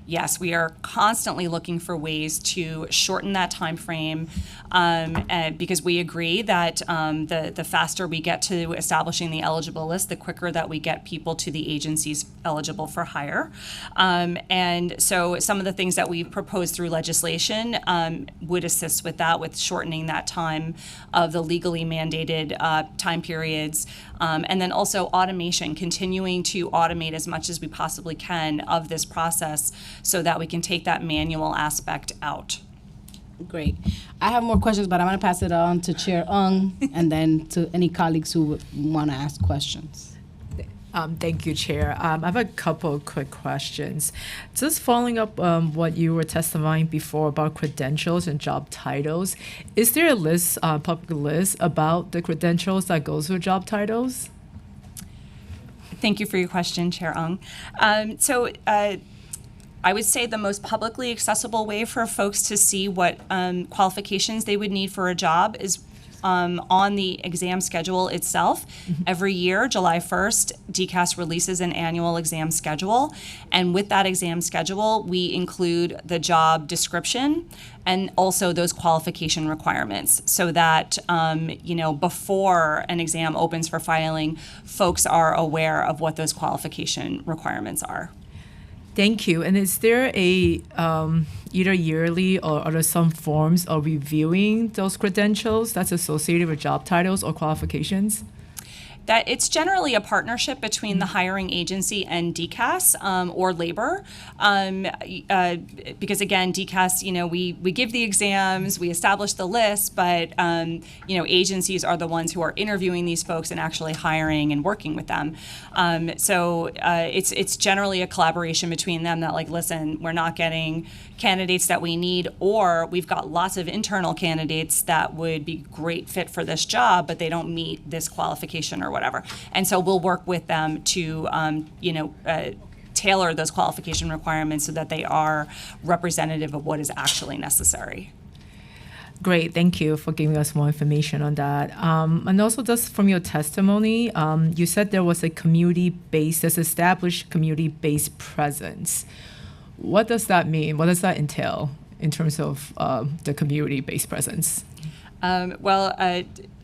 Yes, we are constantly looking for ways to shorten that time frame, because we agree that the faster we get to establishing the eligible list, the quicker that we get people to the agencies eligible for hire. And so some of the things that we've proposed through legislation would assist with that, with shortening that time of the legally mandated time periods. And then also automation, continuing to automate as much as we possibly can of this process, so that we can take that manual aspect out. Great. I have more questions, but I'm going to pass it on to Chair Ung and then to any colleagues who would want to ask questions. Thank you, Chair. I have a couple of quick questions. Just following up what you were testifying before about credentials and job titles, is there a list, public list about the credentials that goes with job titles? Thank you for your question, Chair Ung. I would say the most publicly accessible way for folks to see what qualifications they would need for a job is on the exam schedule itself. Mm-hmm. Every year, July 1st, DCAS releases an annual exam schedule. And with that exam schedule, we include the job description and also those qualification requirements, so that, before an exam opens for filing, folks are aware of what those qualification requirements are. Thank you. And is there a either yearly or are there some forms of reviewing those credentials that's associated with job titles or qualifications? That it's generally a partnership between the hiring agency and DCAS or labor, because again, DCAS, we give the exams, we establish the list, but agencies are the ones who are interviewing these folks and actually hiring and working with them. So it's generally a collaboration between them that, like, listen, we're not getting candidates that we need, or we've got lots of internal candidates that would be great fit for this job, but they don't meet this qualification or whatever. And so we'll work with them to, tailor those qualification requirements so that they are representative of what is actually necessary. Great, thank you for giving us more information on that. And also, just from your testimony, you said there was a established community-based presence. What does that mean? What does that entail in terms of the community-based presence?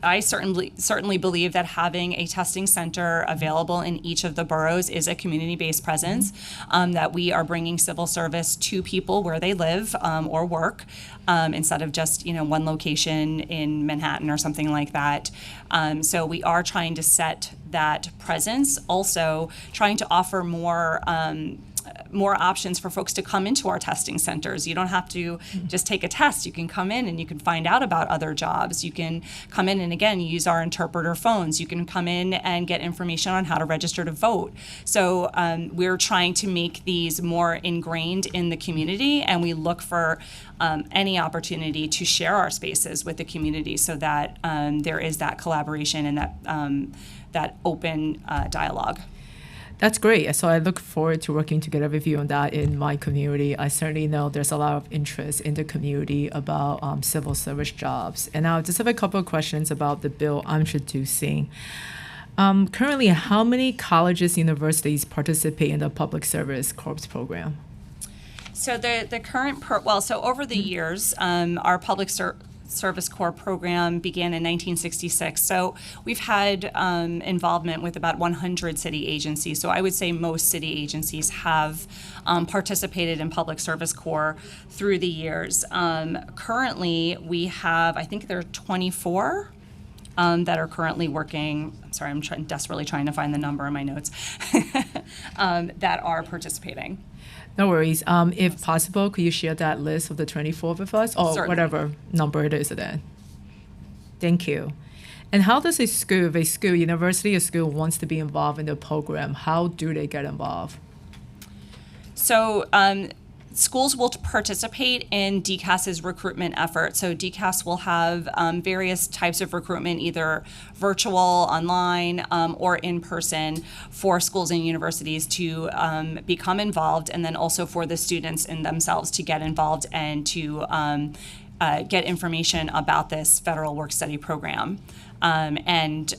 I certainly believe that having a testing center available in each of the boroughs is a community-based presence, that we are bringing civil service to people where they live or work, instead of just one location in Manhattan or something like that. So we are trying to set that presence, also trying to offer more options for folks to come into our testing centers. You don't have to just take a test. You can come in and you can find out about other jobs. You can come in and, again, use our interpreter phones. You can come in and get information on how to register to vote. So we're trying to make these more ingrained in the community, and we look for any opportunity to share our spaces with the community so that there is that collaboration and that open dialogue. That's great. So I look forward to working together with you on that in my community. I certainly know there's a lot of interest in the community about civil service jobs. And I just have a couple of questions about the bill I'm introducing. Currently, how many colleges, universities participate in the Public Service Corps program? So the current, so over the years, our Public Service Corps program began in 1966. So we've had involvement with about 100 city agencies. So I would say most city agencies have participated in Public Service Corps through the years. Currently, we have, I think there are 24 that are currently working. I'm sorry, I'm desperately trying to find the number in my notes that are participating. No worries. If possible, could you share that list of the 24 with us, or Certainly. whatever number it is then? Thank you. And how does a school, if a school, university or school wants to be involved in the program, how do they get involved? So schools will participate in DCAS's recruitment effort. So DCAS will have various types of recruitment, either virtual, online, or in person, for schools and universities to become involved, and then also for the students in themselves to get involved and to get information about this federal work-study program. Understand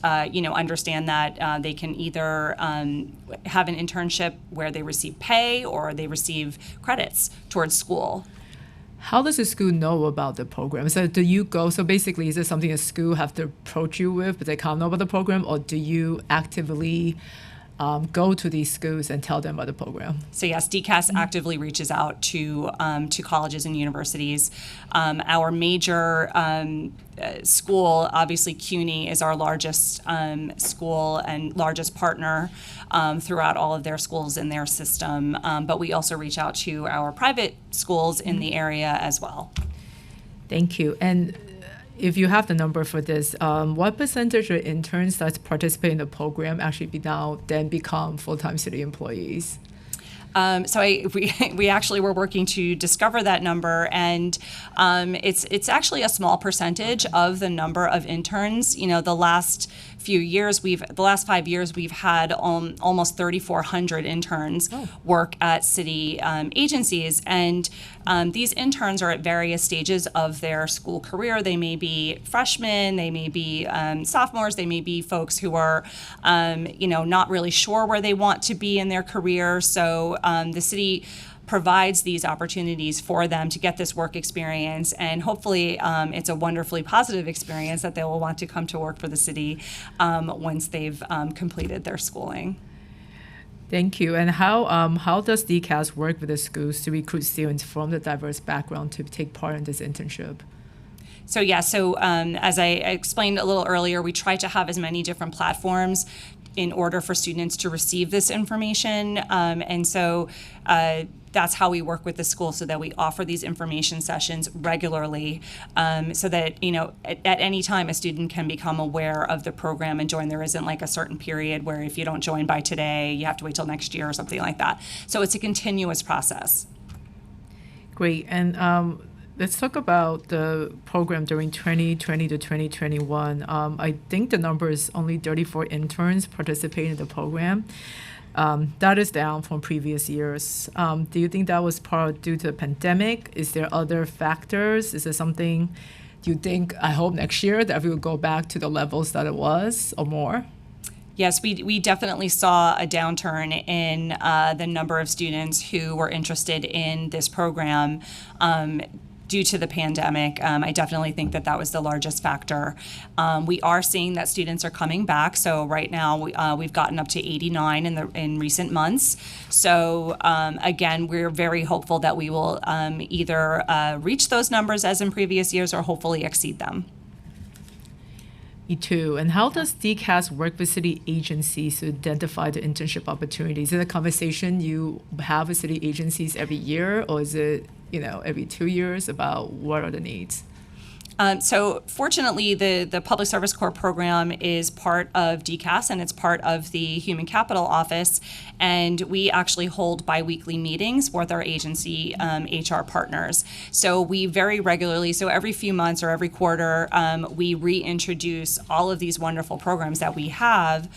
that they can either have an internship where they receive pay or they receive credits towards school. How does the school know about the program? So do you go, so basically, is it something a school have to approach you with, but they can't know about the program, or do you actively go to these schools and tell them about the program? So yes, DCAS actively reaches out to colleges and universities. Our major school, obviously CUNY, is our largest school and largest partner throughout all of their schools in their system. But we also reach out to our private schools in the area as well. Thank you. And if you have the number for this, what percentage of interns that participate in the program actually then become full-time city employees? We actually were working to discover that number, and it's actually a small percentage of the number of interns. The last 5 years, we've had almost 3,400 interns work at city agencies, and these interns are at various stages of their school career. They may be freshmen, they may be sophomores, they may be folks who are, not really sure where they want to be in their career. So the city provides these opportunities for them to get this work experience, and hopefully it's a wonderfully positive experience that they will want to come to work for the city once they've completed their schooling. Thank you. And how does DCAS work with the schools to recruit students from the diverse background to take part in this internship? So as I explained a little earlier, we try to have as many different platforms in order for students to receive this information. And so that's how we work with the school, so that we offer these information sessions regularly, so that, at any time a student can become aware of the program and join. There isn't like a certain period where if you don't join by today, you have to wait till next year or something like that. So it's a continuous process. Great. And let's talk about the program during 2020 to 2021. I think the number is only 34 interns participating in the program. That is down from previous years. Do you think that was due to the pandemic? Is there other factors? Is there something, do you think, I hope next year that we will go back to the levels that it was or more? Yes, we definitely saw a downturn in the number of students who were interested in this program due to the pandemic. I definitely think that was the largest factor. We are seeing that students are coming back. So right now we've gotten up to 89 in recent months. So again, we're very hopeful that we will either reach those numbers as in previous years or hopefully exceed them. Me too. And how does DCAS work with city agencies to identify the internship opportunities? Is it a conversation you have with city agencies every year, or is it, every 2 years about what are the needs? So fortunately, the Public Service Corps program is part of DCAS, and it's part of the Human Capital Office, and we actually hold biweekly meetings with our agency HR partners. So we very regularly, so every few months or every quarter, we reintroduce all of these wonderful programs that we have,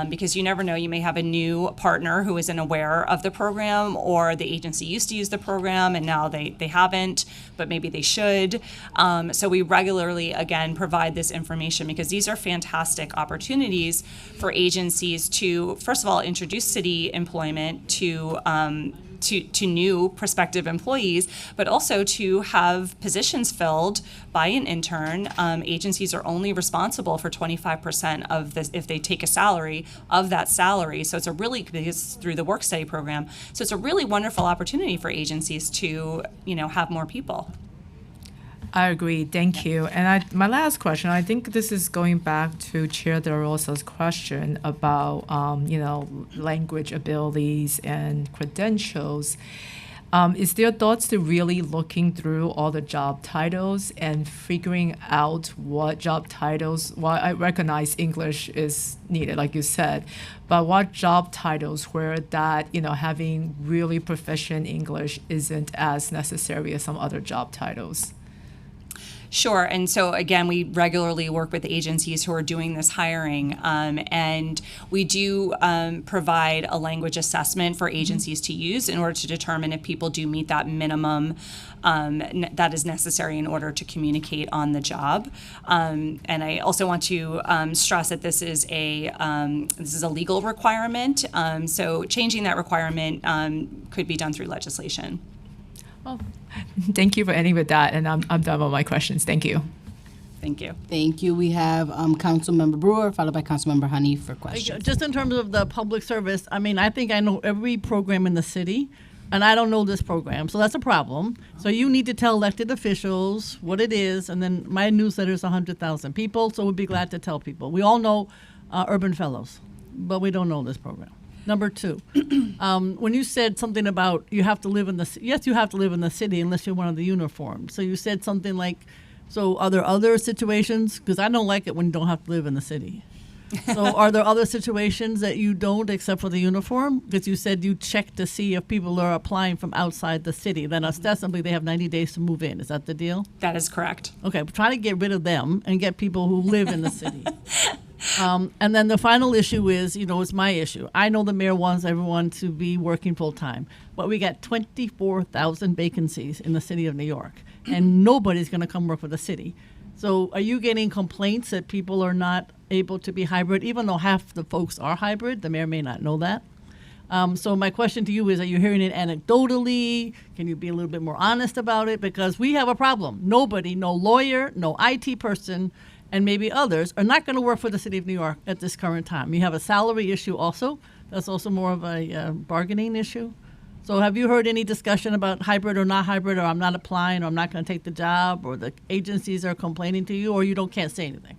because you never know, you may have a new partner who isn't aware of the program, or the agency used to use the program and now they haven't, but maybe they should. So we regularly, again, provide this information because these are fantastic opportunities for agencies to, first of all, introduce city employment to new prospective employees, but also to have positions filled by an intern. Agencies are only responsible for 25% of this if they take a salary of that salary. So it's because through the work study program. So it's a really wonderful opportunity for agencies to, have more people. I agree. Thank you. And my last question, I think this is going back to Chair De La Rosa's question about, language abilities and credentials. Is there thoughts to really looking through all the job titles and figuring out what job titles, well, I recognize English is needed, like you said, but what job titles where that, having really proficient English isn't as necessary as some other job titles? Sure. And so, again, we regularly work with agencies who are doing this hiring, and we do provide a language assessment for agencies to use in order to determine if people do meet that minimum that is necessary in order to communicate on the job. And I also want to stress that this is a legal requirement. So changing that requirement could be done through legislation. Well, thank you for ending with that, and I'm done with my questions. Thank you. Thank you. Thank you. We have Councilmember Brewer, followed by Councilmember Honey for questions. Just in terms of the public service, I think I know every program in the city, and I don't know this program, so that's a problem. So you need to tell elected officials what it is, and then my newsletter is 100,000 people, so we'd be glad to tell people. We all know Urban Fellows, but we don't know this program. Number two, when you said something about you have to live in yes, you have to live in the city unless you're one of the uniformed. So you said something like, so are there other situations? Because I don't like it when you don't have to live in the city. So are there other situations that you don't except for the uniform? Because you said you check to see if people are applying from outside the city. Then ostensibly they have 90 days to move in. Is that the deal? That is correct. Okay, try to get rid of them and get people who live in the city. And then the final issue is, it's my issue. I know the mayor wants everyone to be working full time, but we got 24,000 vacancies in the city of New York, and nobody's going to come work for the city. So are you getting complaints that people are not able to be hybrid, even though half the folks are hybrid? The mayor may not know that. So my question to you is, are you hearing it anecdotally? Can you be a little bit more honest about it? Because we have a problem. Nobody, no lawyer, no IT person, and maybe others are not going to work for the city of New York at this current time. You have a salary issue also. That's also more of a bargaining issue. So have you heard any discussion about hybrid or not hybrid, or I'm not applying, or I'm not going to take the job, or the agencies are complaining to you, or you can't say anything?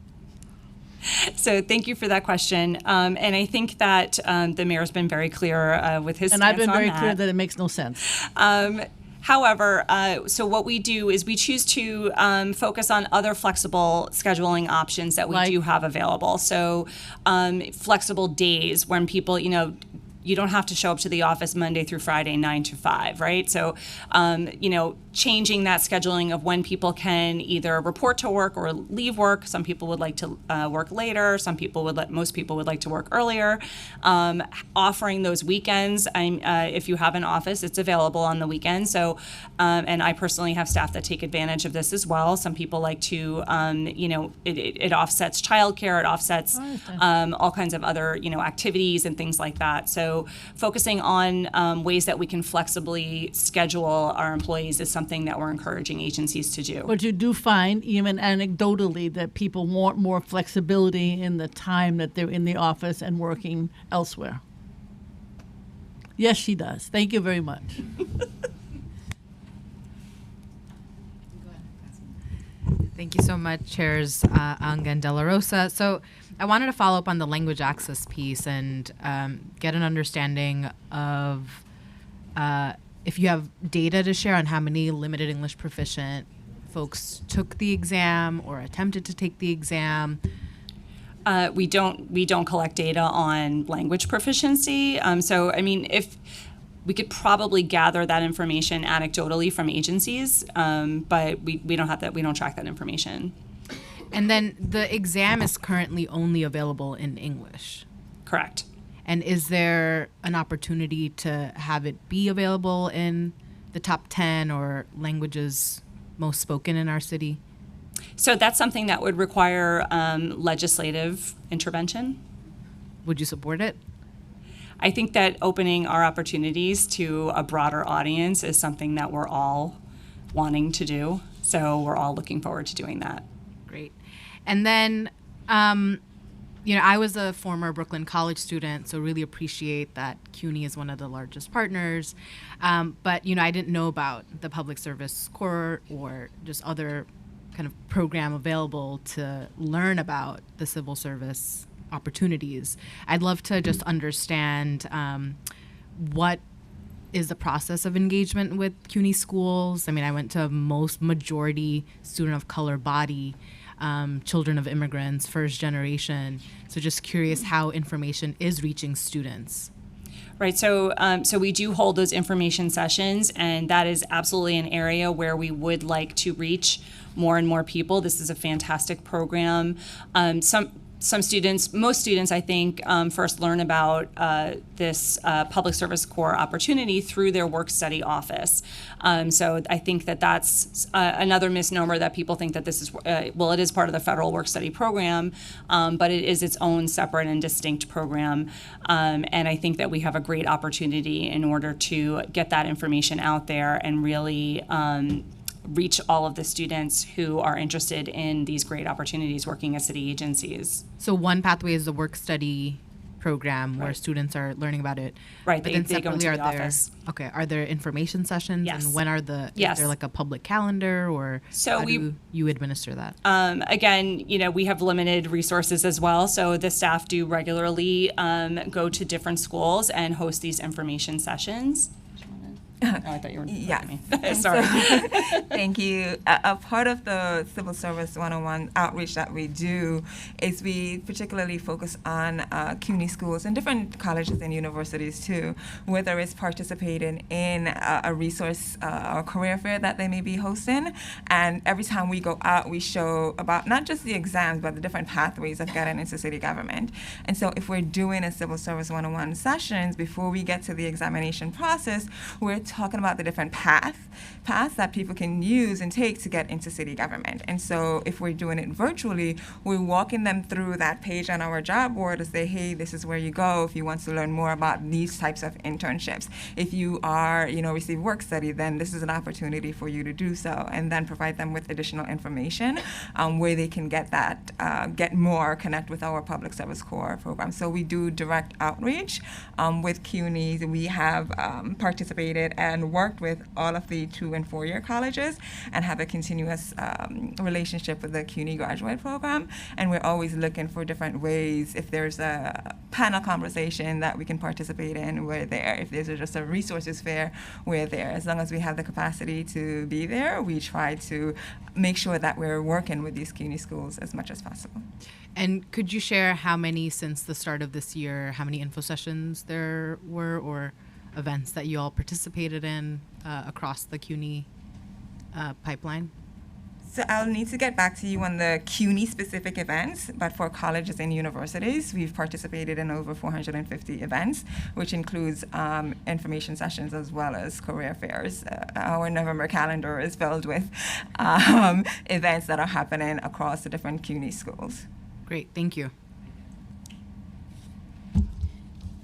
So thank you for that question. And I think that the mayor's been very clear with his stance on that. And I've been very clear that it makes no sense. However, so what we do is we choose to focus on other flexible scheduling options that we do have available. So flexible days when people, you don't have to show up to the office Monday through Friday, 9 to 5, right? So, changing that scheduling of when people can either report to work or leave work. Some people would like to work later. Most people would like to work earlier. Offering those weekends. If you have an office, it's available on the weekend. So, and I personally have staff that take advantage of this as well. Some people like to, it offsets childcare. It offsets all kinds of other, activities and things like that. So focusing on ways that we can flexibly schedule our employees is something that we're encouraging agencies to do. But you do find, even anecdotally, that people want more flexibility in the time that they're in the office and working elsewhere. Yes, she does. Thank you very much. Thank you so much, Chairs Ang and De La Rosa. So I wanted to follow up on the language access piece and get an understanding of if you have data to share on how many limited English proficient folks took the exam or attempted to take the exam. We don't collect data on language proficiency. So I mean, if we could probably gather that information anecdotally from agencies, but we don't have that. We don't track that information. And then the exam is currently only available in English. Correct. And is there an opportunity to have it be available in the top 10 or languages most spoken in our city? So that's something that would require legislative intervention. Would you support it? I think that opening our opportunities to a broader audience is something that we're all wanting to do. So we're all looking forward to doing that. Great. And then, I was a former Brooklyn College student, so really appreciate that CUNY is one of the largest partners. But, I didn't know about the Public Service Corps or just other kind of program available to learn about the civil service opportunities. I'd love to just understand what is the process of engagement with CUNY schools. I mean, I went to most majority student of color body, children of immigrants, first generation. So just curious how information is reaching students. Right, so we do hold those information sessions, and that is absolutely an area where we would like to reach more and more people. This is a fantastic program. Most students, I think, first learn about this Public Service Corps opportunity through their work-study office. So I think that that's another misnomer, that people think that this is, it is part of the federal work-study program, but it is its own separate and distinct program. And I think that we have a great opportunity in order to get that information out there and really reach all of the students who are interested in these great opportunities working at city agencies. So one pathway is the work study program where Right. students are learning about it. Right, But they then go into separately, the are there office. are there information sessions? Yes. And when are Yes. is there like a public calendar, or So how we- do you administer that? Again, we have limited resources as well, so the staff do regularly go to different schools and host these information sessions. Oh, I thought you were looking Yes. at me. Sorry. Thank you. A part of the Civil Service 101 outreach that we do is we particularly focus on CUNY schools and different colleges and universities too, whether it's participating in a resource or career fair that they may be hosting. And every time we go out, we show about not just the exams, but the different pathways of getting into city government. And so if we're doing a Civil Service 101 sessions, before we get to the examination process, we're talking about the different paths that people can use and take to get into city government. And so if we're doing it virtually, we're walking them through that page on our job board to say, hey, this is where you go if you want to learn more about these types of internships. If you are, receive work study, then this is an opportunity for you to do so, and then provide them with additional information where they can get that, connect with our Public Service Corps program. So we do direct outreach with CUNY. We have participated and worked with all of the 2- and 4-year colleges and have a continuous relationship with the CUNY graduate program. And we're always looking for different ways. If there's a panel conversation that we can participate in, we're there. If there's just a resources fair, we're there. As long as we have the capacity to be there, we try to make sure that we're working with these CUNY schools as much as possible. And could you share how many since the start of this year, how many info sessions there were or events that you all participated in across the CUNY pipeline? So I'll need to get back to you on the CUNY specific events, but for colleges and universities, we've participated in over 450 events, which includes information sessions as well as career fairs. Our November calendar is filled with events that are happening across the different CUNY schools. Great, thank you.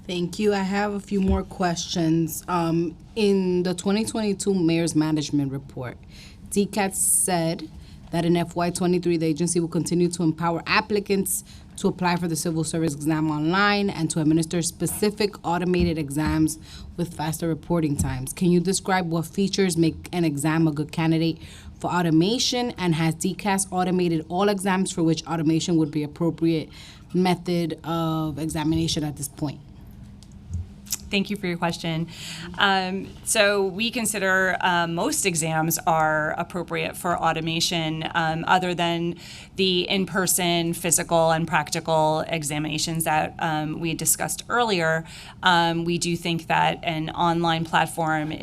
Thank you. I have a few more questions. In the 2022 Mayor's Management Report, DCAT said that in FY23, the agency will continue to empower applicants to apply for the civil service exam online and to administer specific automated exams with faster reporting times. Can you describe what features make an exam a good candidate for automation, and has DCAS automated all exams for which automation would be appropriate method of examination at this point? Thank you for your question. So we consider most exams are appropriate for automation, other than the in-person physical and practical examinations that we discussed earlier. We do think that an online platform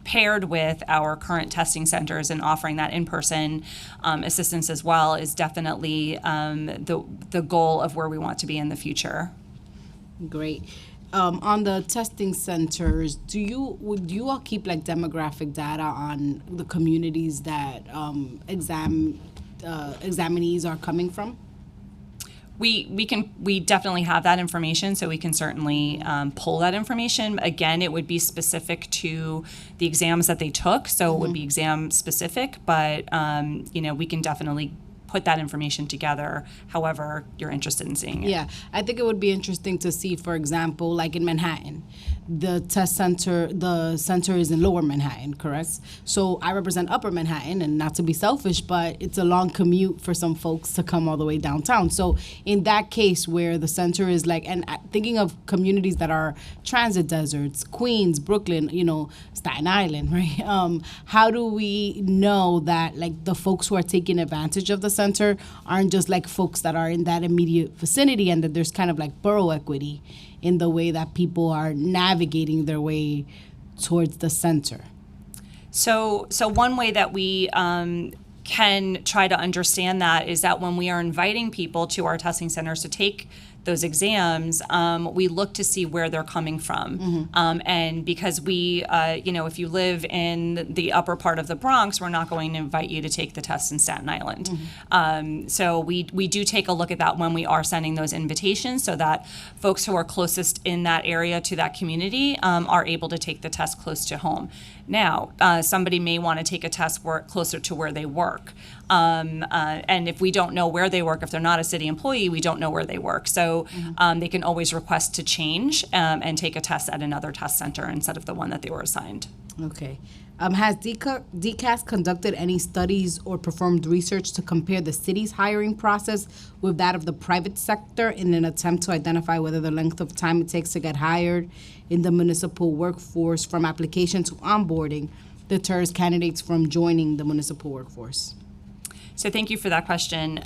paired with our current testing centers and offering that in-person assistance as well is definitely the goal of where we want to be in the future. Great. On the testing centers, do you all keep like demographic data on the communities that examinees are coming from? We definitely have that information, so we can certainly pull that information. Again, it would be specific to the exams that they took, so it would be exam specific, but we can definitely put that information together however you're interested in seeing it. Yeah, I think it would be interesting to see, for example, like in Manhattan, the center is in Lower Manhattan, correct? So I represent Upper Manhattan, and not to be selfish, but it's a long commute for some folks to come all the way downtown. So in that case where the center is like, and thinking of communities that are transit deserts, Queens, Brooklyn, Staten Island, right? How do we know that like the folks who are taking advantage of the center aren't just like folks that are in that immediate vicinity, and that there's kind of like borough equity in the way that people are navigating their way towards the center? So one way that we can try to understand that is that when we are inviting people to our testing centers to take those exams, we look to see where they're coming from. And because we, if you live in the upper part of the Bronx, we're not going to invite you to take the test in Staten Island. So we do take a look at that when we are sending those invitations, so that folks who are closest in that area to that community are able to take the test close to home. Now, somebody may want to take a test closer to where they work. And if we don't know where they work, if they're not a city employee, we don't know where they work. So they can always request to change and take a test at another test center instead of the one that they were assigned. Okay. Has DCAS conducted any studies or performed research to compare the city's hiring process with that of the private sector in an attempt to identify whether the length of time it takes to get hired in the municipal workforce from application to onboarding deters candidates from joining the municipal workforce? So thank you for that question.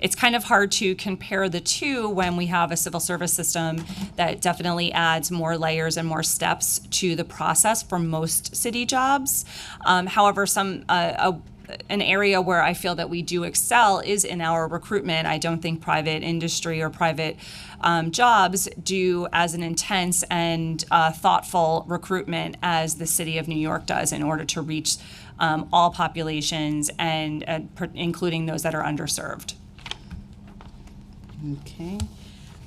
It's kind of hard to compare the two when we have a civil service system that definitely adds more layers and more steps to the process for most city jobs. However, an area where I feel that we do excel is in our recruitment. I don't think private industry or private jobs do as an intense and thoughtful recruitment as the city of New York does in order to reach all populations and including those that are underserved. Okay.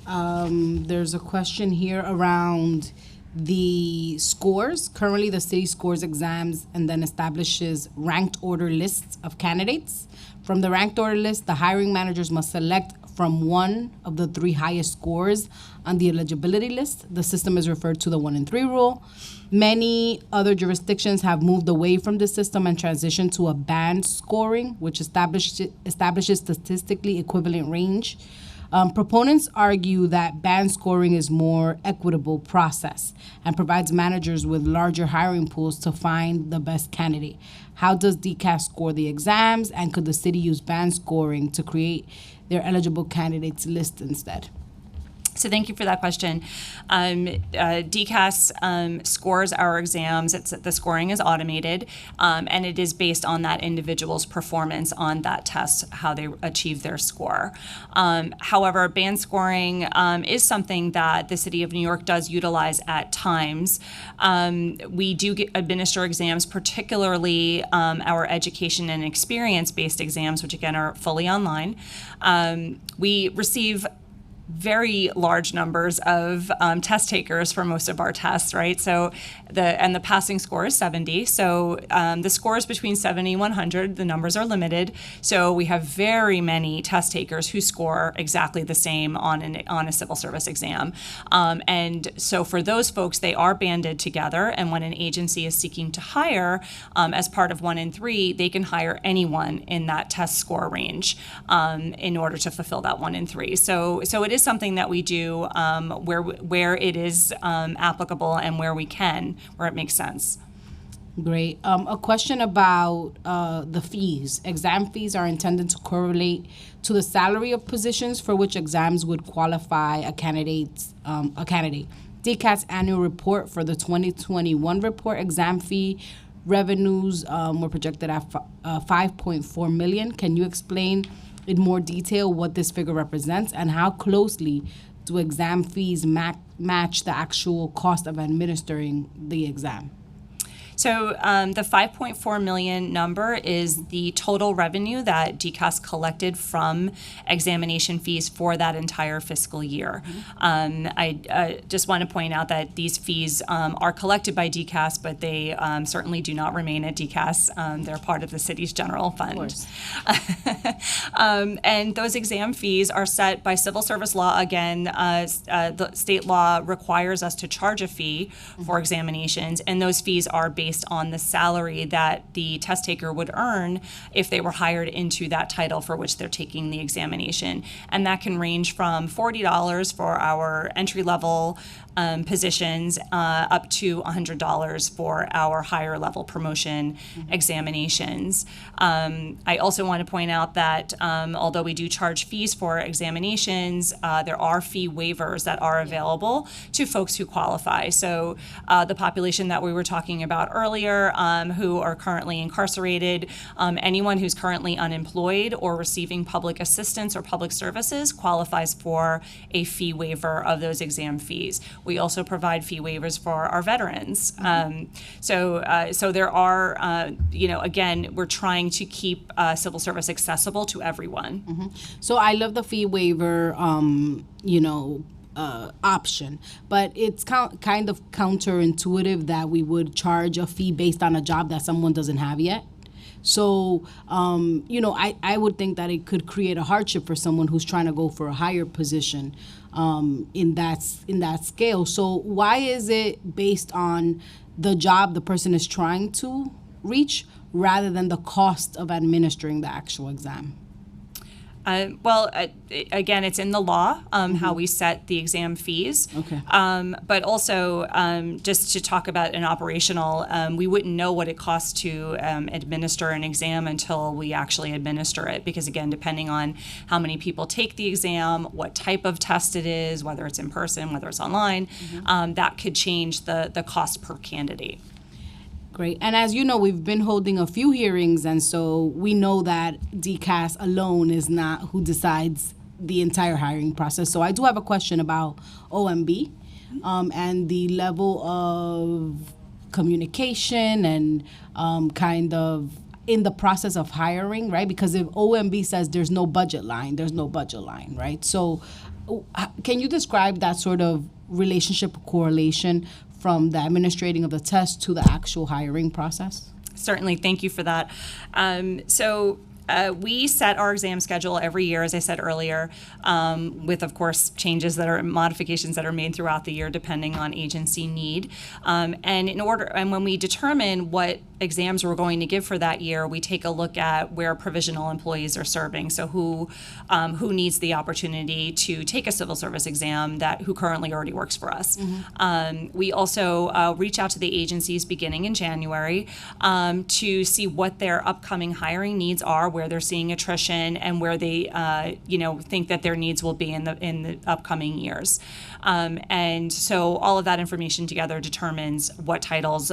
There's a question here around the scores. Currently, the city scores exams and then establishes ranked order lists of candidates. From the ranked order list, the hiring managers must select from one of the three highest scores on the eligibility list. The system is referred to the 1 in 3 rule. Many other jurisdictions have moved away from this system and transitioned to a band scoring, which establishes statistically equivalent range. Proponents argue that band scoring is more equitable process and provides managers with larger hiring pools to find the best candidate. How does DCAS score the exams, and could the city use band scoring to create their eligible candidates list instead? So thank you for that question. DCAS scores our exams. The scoring is automated, and it is based on that individual's performance on that test, how they achieve their score. However, band scoring is something that the City of New York does utilize at times. We do administer exams, particularly our education and experience-based exams, which again are fully online. We receive very large numbers of test takers for most of our tests, right? So the passing score is 70. So the score is between 70 and 100. The numbers are limited. So we have very many test takers who score exactly the same on a civil service exam. And so for those folks, they are banded together. And when an agency is seeking to hire as part of 1 in 3, they can hire anyone in that test score range in order to fulfill that 1 in 3. So it is something that we do where it is applicable and where it makes sense. Great. A question about the fees. Exam fees are intended to correlate to the salary of positions for which exams would qualify a candidate. DCAT's annual report for the 2021 report, exam fee revenues were projected at $5.4 million. Can you explain in more detail what this figure represents and how closely do exam fees match the actual cost of administering the exam? So the $5.4 million number is the total revenue that DCAS collected from examination fees for that entire fiscal year. I just want to point out that these fees are collected by DCAS, but they certainly do not remain at DCAS. They're part of the city's general fund. And those exam fees are set by civil service law. Again, the state law requires us to charge a fee for examinations, and those fees are based on the salary that the test taker would earn if they were hired into that title for which they're taking the examination. And that can range from $40 for our entry-level positions up to $100 for our higher level promotion examinations. I also want to point out that although we do charge fees for examinations, there are fee waivers that are available to folks who qualify. So the population that we were talking about earlier who are currently incarcerated, anyone who's currently unemployed or receiving public assistance or public services qualifies for a fee waiver of those exam fees. We also provide fee waivers for our veterans. So there are, again, we're trying to keep civil service accessible to everyone. So I love the fee waiver, option, but it's kind of counterintuitive that we would charge a fee based on a job that someone doesn't have yet. So, I would think that it could create a hardship for someone who's trying to go for a higher position in that scale. So why is it based on the job the person is trying to reach rather than the cost of administering the actual exam? Again, it's in the law how we set the exam fees. Okay. But also, just to talk about an operational, we wouldn't know what it costs to administer an exam until we actually administer it. Because again, depending on how many people take the exam, what type of test it is, whether it's in person, whether it's online, that could change the cost per candidate. Great. And as you know, we've been holding a few hearings, and so we know that DCAS alone is not who decides the entire hiring process. So I do have a question about OMB and the level of communication and kind of in the process of hiring, right? Because if OMB says there's no budget line, right? So can you describe that sort of relationship correlation from the administrating of the test to the actual hiring process? Certainly, thank you for that. We set our exam schedule every year, as I said earlier, with, of course, modifications that are made throughout the year depending on agency need. And when we determine what exams we're going to give for that year, we take a look at where provisional employees are serving. So who needs the opportunity to take a civil service exam who currently already works for us. We also reach out to the agencies beginning in January to see what their upcoming hiring needs are, where they're seeing attrition, and where they think that their needs will be in the upcoming years. And so all of that information together determines what titles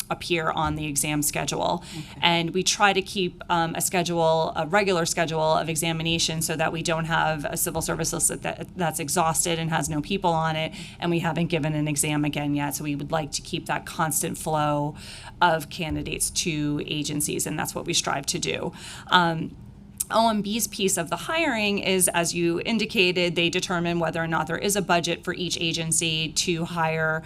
appear on the exam schedule. Okay. And we try to keep a regular schedule of examinations so that we don't have a civil service list that's exhausted and has no people on it, and we haven't given an exam again yet. So we would like to keep that constant flow of candidates to agencies, and that's what we strive to do. OMB's piece of the hiring is, as you indicated, they determine whether or not there is a budget for each agency to hire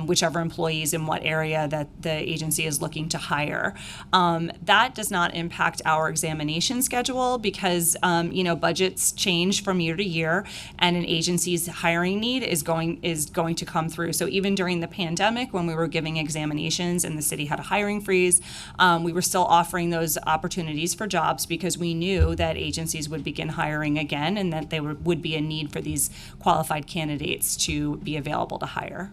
whichever employees in what area that the agency is looking to hire. That does not impact our examination schedule because budgets change from year to year, and an agency's hiring need is going to come through. So even during the pandemic, when we were giving examinations and the city had a hiring freeze, we were still offering those opportunities for jobs because we knew that agencies would begin hiring again and that there would be a need for these qualified candidates to be available to hire.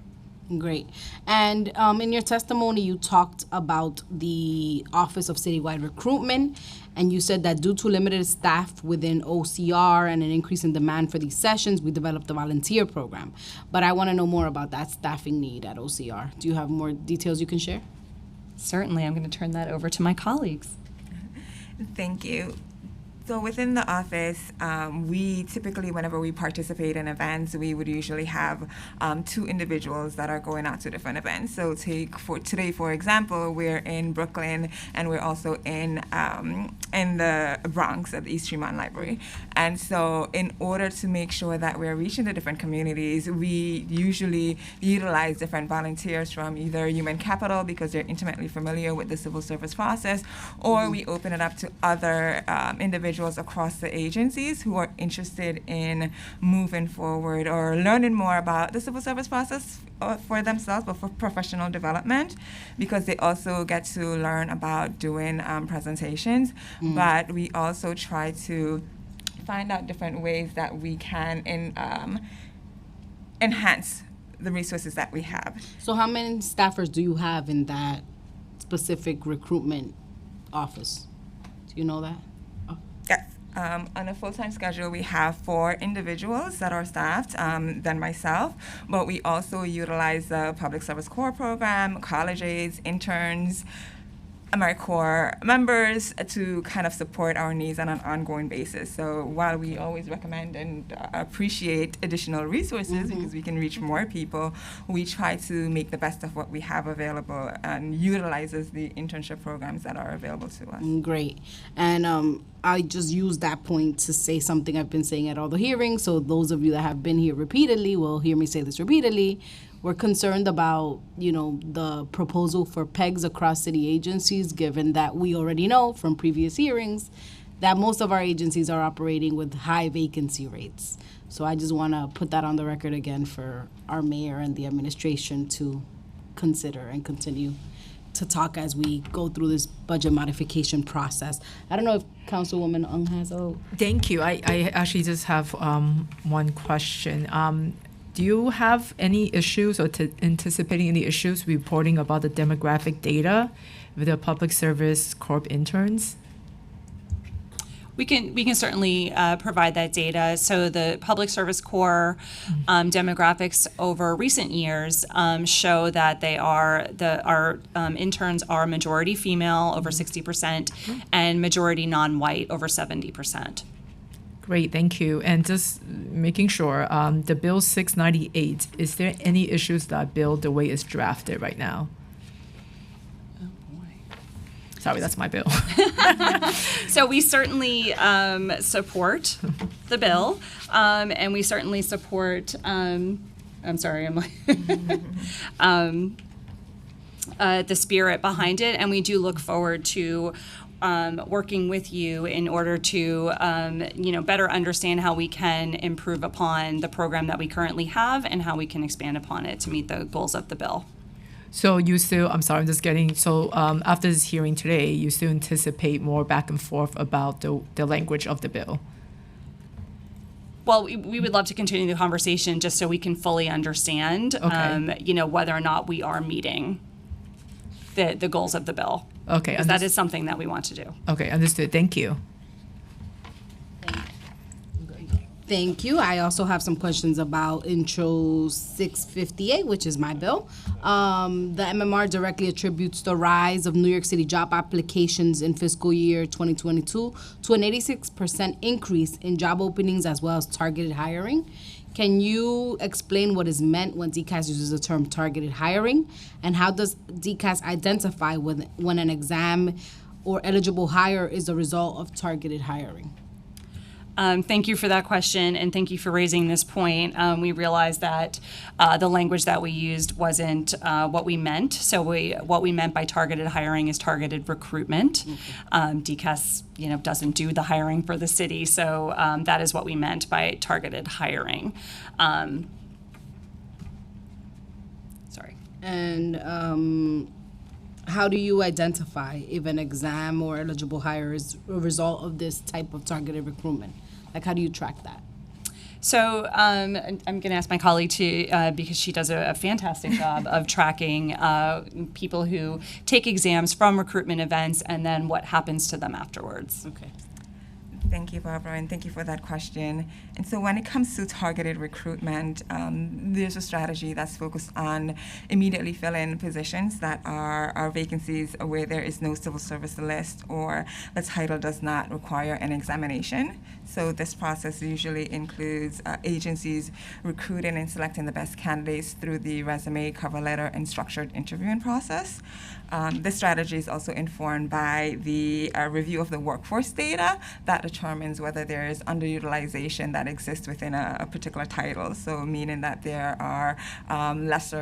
Great. And in your testimony, you talked about the Office of Citywide Recruitment, and you said that due to limited staff within OCR and an increase in demand for these sessions, we developed a volunteer program. But I want to know more about that staffing need at OCR. Do you have more details you can share? Certainly. I'm going to turn that over to my colleagues. Thank you. So within the office, we typically, whenever we participate in events, we would usually have 2 individuals that are going out to different events. So today, for example, we're in Brooklyn, and we're also in the Bronx at the East Tremont Library. And so in order to make sure that we're reaching the different communities, we usually utilize different volunteers from either human capital because they're intimately familiar with the civil service process, or we open it up to other individuals across the agencies who are interested in moving forward or learning more about the civil service process for themselves, but for professional development, because they also get to learn about doing presentations. But we also try to find out different ways that we can enhance the resources that we have. So how many staffers do you have in that specific recruitment office? Do you know that? Yes. On a full-time schedule, we have 4 individuals that are staffed, then myself, but we also utilize the Public Service Corps program, college aides, interns, AmeriCorps members to kind of support our needs on an ongoing basis. So while we always recommend and appreciate additional resources because we can reach more people, we try to make the best of what we have available and utilizes the internship programs that are available to us. Great. And I just use that point to say something I've been saying at all the hearings. So those of you that have been here repeatedly will hear me say this repeatedly. We're concerned about, the proposal for pegs across city agencies, given that we already know from previous hearings that most of our agencies are operating with high vacancy rates. So I just want to put that on the record again for our mayor and the administration to consider and continue to talk as we go through this budget modification process. I don't know if Councilwoman Ung has a... Thank you. I actually just have one question. Do you have any issues or anticipating any issues reporting about the demographic data with the Public Service Corp interns? We can certainly provide that data. So the Public Service Corps demographics over recent years show that our interns are majority female, over 60%, and majority non-white, over 70%. Great, thank you. And just making sure, the Bill 698, is there any issues with that bill the way it's drafted right now? Oh boy. Sorry, that's my bill. So we certainly support the bill, and we certainly support, the spirit behind it, and we do look forward to working with you in order to, better understand how we can improve upon the program that we currently have and how we can expand upon it to meet the goals of the bill. So you still, after this hearing today, you still anticipate more back and forth about the language of the bill? Well, we would love to continue the conversation just so we can fully understand, whether or not we are meeting the goals of the bill. Okay. Because that is something that we want to do. Okay, understood. Thank you. Thank you. I also have some questions about Intro 658, which is my bill. The MMR directly attributes the rise of New York City job applications in fiscal year 2022 to an 86% increase in job openings as well as targeted hiring. Can you explain what is meant when DCAS uses the term targeted hiring? And how does DCAS identify when an exam or eligible hire is a result of targeted hiring? Thank you for that question, and thank you for raising this point. We realized that the language that we used wasn't what we meant. So what we meant by targeted hiring is targeted recruitment. DCAS, doesn't do the hiring for the city, so that is what we meant by targeted hiring. Sorry. And how do you identify if an exam or eligible hire is a result of this type of targeted recruitment? Like, how do you track that? So I'm going to ask my colleague to, because she does a fantastic job of tracking people who take exams from recruitment events and then what happens to them afterwards. Okay. Thank you, Barbara, and thank you for that question. And so when it comes to targeted recruitment, there's a strategy that's focused on immediately filling positions that are vacancies where there is no civil service list or the title does not require an examination. So this process usually includes agencies recruiting and selecting the best candidates through the resume, cover letter, and structured interviewing process. This strategy is also informed by the review of the workforce data that determines whether there is underutilization that exists within a particular title. So meaning that there are less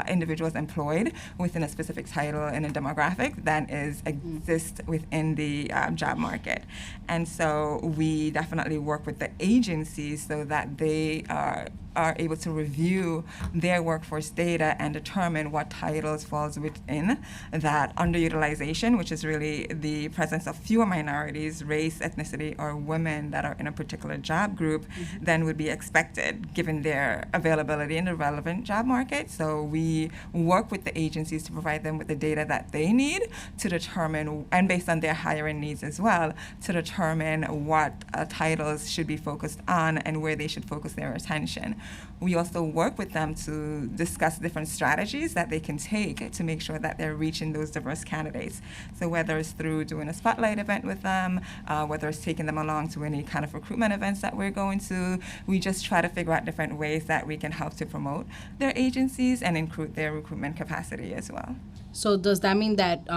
individuals employed within a specific title in a demographic than exists within the job market. And so we definitely work with the agencies so that they are able to review their workforce data and determine what titles falls within that underutilization, which is really the presence of fewer minorities, race, ethnicity, or women that are in a particular job group than would be expected given their availability in the relevant job market. So we work with the agencies to provide them with the data that they need to determine, and based on their hiring needs as well, to determine what titles should be focused on and where they should focus their attention. We also work with them to discuss different strategies that they can take to make sure that they're reaching those diverse candidates. So whether it's through doing a spotlight event with them, whether it's taking them along to any kind of recruitment events that we're going to, we just try to figure out different ways that we can help to promote their agencies and include their recruitment capacity as well. So does that mean that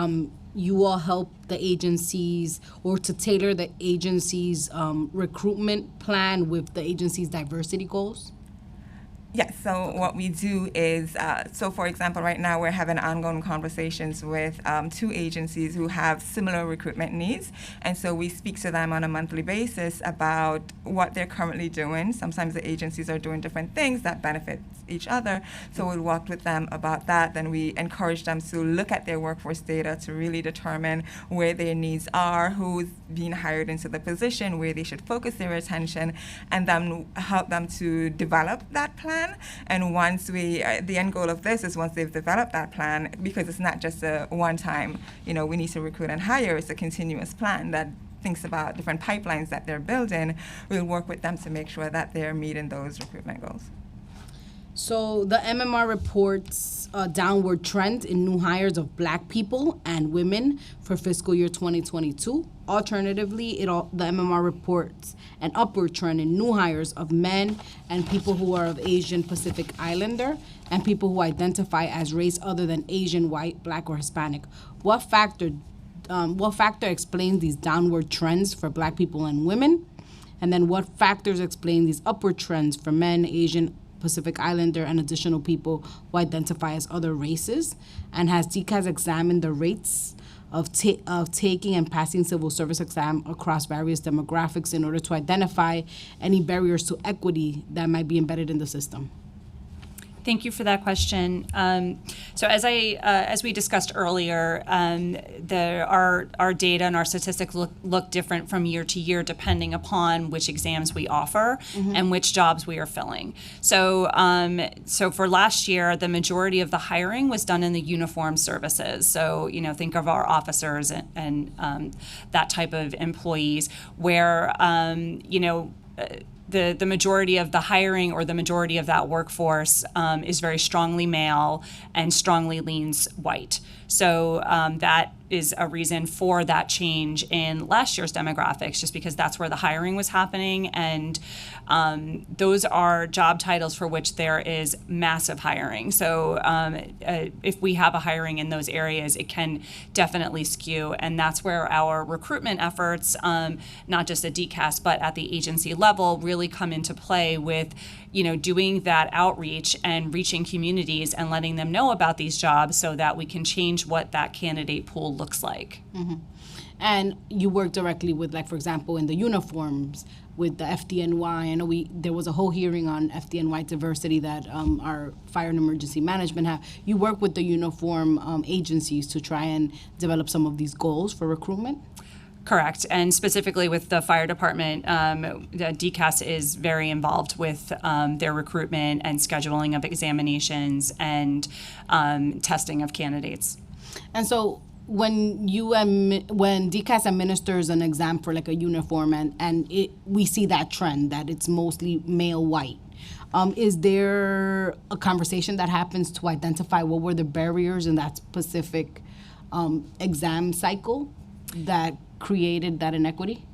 you all help the agencies or to tailor the agency's recruitment plan with the agency's diversity goals? Yes, so what we do is, so for example, right now we're having ongoing conversations with 2 agencies who have similar recruitment needs. And so we speak to them on a monthly basis about what they're currently doing. Sometimes the agencies are doing different things that benefit each other. So we'll walk with them about that. Then we encourage them to look at their workforce data to really determine where their needs are, who's being hired into the position, where they should focus their attention, and then help them to develop that plan. And once the end goal of this is once they've developed that plan, because it's not just a one-time, we need to recruit and hire, it's a continuous plan that thinks about different pipelines that they're building. We'll work with them to make sure that they're meeting those recruitment goals. So the MMR reports a downward trend in new hires of Black people and women for fiscal year 2022. Alternatively, the MMR reports an upward trend in new hires of men and people who are of Asian Pacific Islander and people who identify as race other than Asian, white, Black, or Hispanic. What factor explains these downward trends for Black people and women? And then what factors explain these upward trends for men, Asian, Pacific Islander, and additional people who identify as other races? And has DCAS examined the rates of taking and passing civil service exam across various demographics in order to identify any barriers to equity that might be embedded in the system? Thank you for that question. So as we discussed earlier, our data and our statistics look different from year to year depending upon which exams we offer and which jobs we are filling. So for last year, the majority of the hiring was done in the uniform services. So think of our officers and that type of employees where the majority of the hiring or the majority of that workforce is very strongly male and strongly leans white. So that is a reason for that change in last year's demographics, just because that's where the hiring was happening. And those are job titles for which there is massive hiring. So if we have a hiring in those areas, it can definitely skew. And that's where our recruitment efforts, not just at DCAS, but at the agency level, really come into play with, doing that outreach and reaching communities and letting them know about these jobs so that we can change what that candidate pool looks like. Mm-hmm. And you work directly with, like, for example, in the uniforms with the FDNY. I know there was a whole hearing on FDNY diversity that our fire and emergency management have. You work with the uniform agencies to try and develop some of these goals for recruitment? Correct. And specifically with the fire department, DCAS is very involved with their recruitment and scheduling of examinations and testing of candidates. And so when DCAS administers an exam for like a uniform and we see that trend that it's mostly male white, is there a conversation that happens to identify what were the barriers in that specific exam cycle that created that inequity?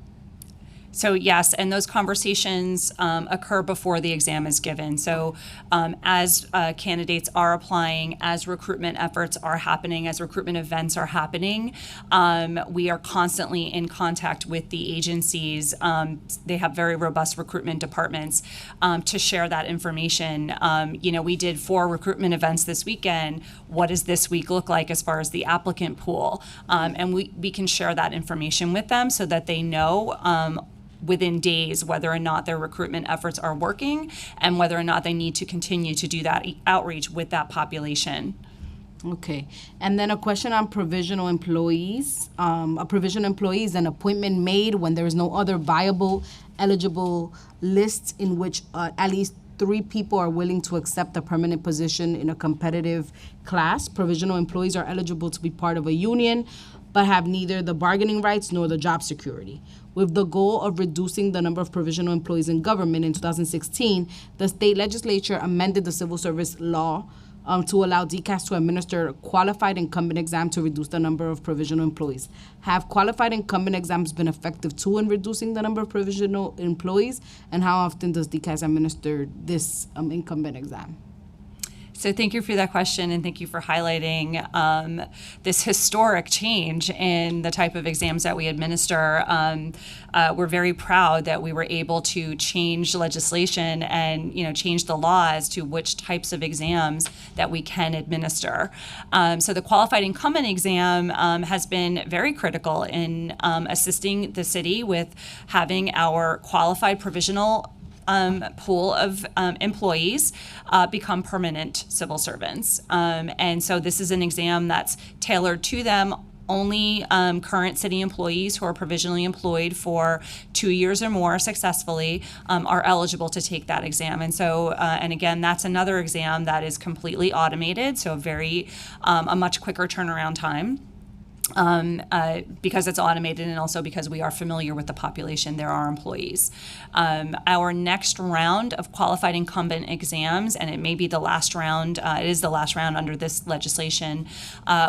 So yes, and those conversations occur before the exam is given. So as candidates are applying, as recruitment efforts are happening, as recruitment events are happening, we are constantly in contact with the agencies. They have very robust recruitment departments to share that information. We did 4 recruitment events this weekend. What does this week look like as far as the applicant pool? And we can share that information with them so that they know within days whether or not their recruitment efforts are working and whether or not they need to continue to do that outreach with that population. Okay. And then a question on provisional employees. A provisional employee is an appointment made when there is no other viable, eligible list in which at least 3 people are willing to accept a permanent position in a competitive class. Provisional employees are eligible to be part of a union, but have neither the bargaining rights nor the job security. With the goal of reducing the number of provisional employees in government in 2016, the state legislature amended the civil service law to allow DCAS to administer a qualified incumbent exam to reduce the number of provisional employees. Have qualified incumbent exams been effective too in reducing the number of provisional employees? And how often does DCAS administer this incumbent exam? So thank you for that question, and thank you for highlighting this historic change in the type of exams that we administer. We're very proud that we were able to change legislation and change the law as to which types of exams that we can administer. So the qualified incumbent exam has been very critical in assisting the city with having our qualified provisional pool of employees become permanent civil servants. And so this is an exam that's tailored to them. Only current city employees who are provisionally employed for 2 years or more successfully are eligible to take that exam. And so, and again, that's another exam that is completely automated, so a much quicker turnaround time. Because it's automated and also because we are familiar with the population, there are employees. Our next round of qualified incumbent exams, and it may be the last round, it is the last round under this legislation,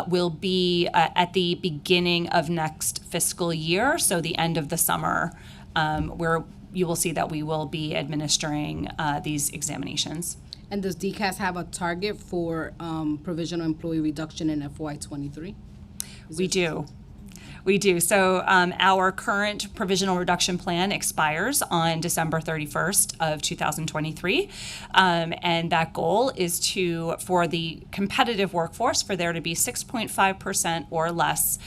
will be at the beginning of next fiscal year, so the end of the summer, where you will see that we will be administering these examinations. And does DCAS have a target for provisional employee reduction in FY23? We do. So our current provisional reduction plan expires on December 31st of 2023. And that goal is for the competitive workforce, for there to be 6.5% or less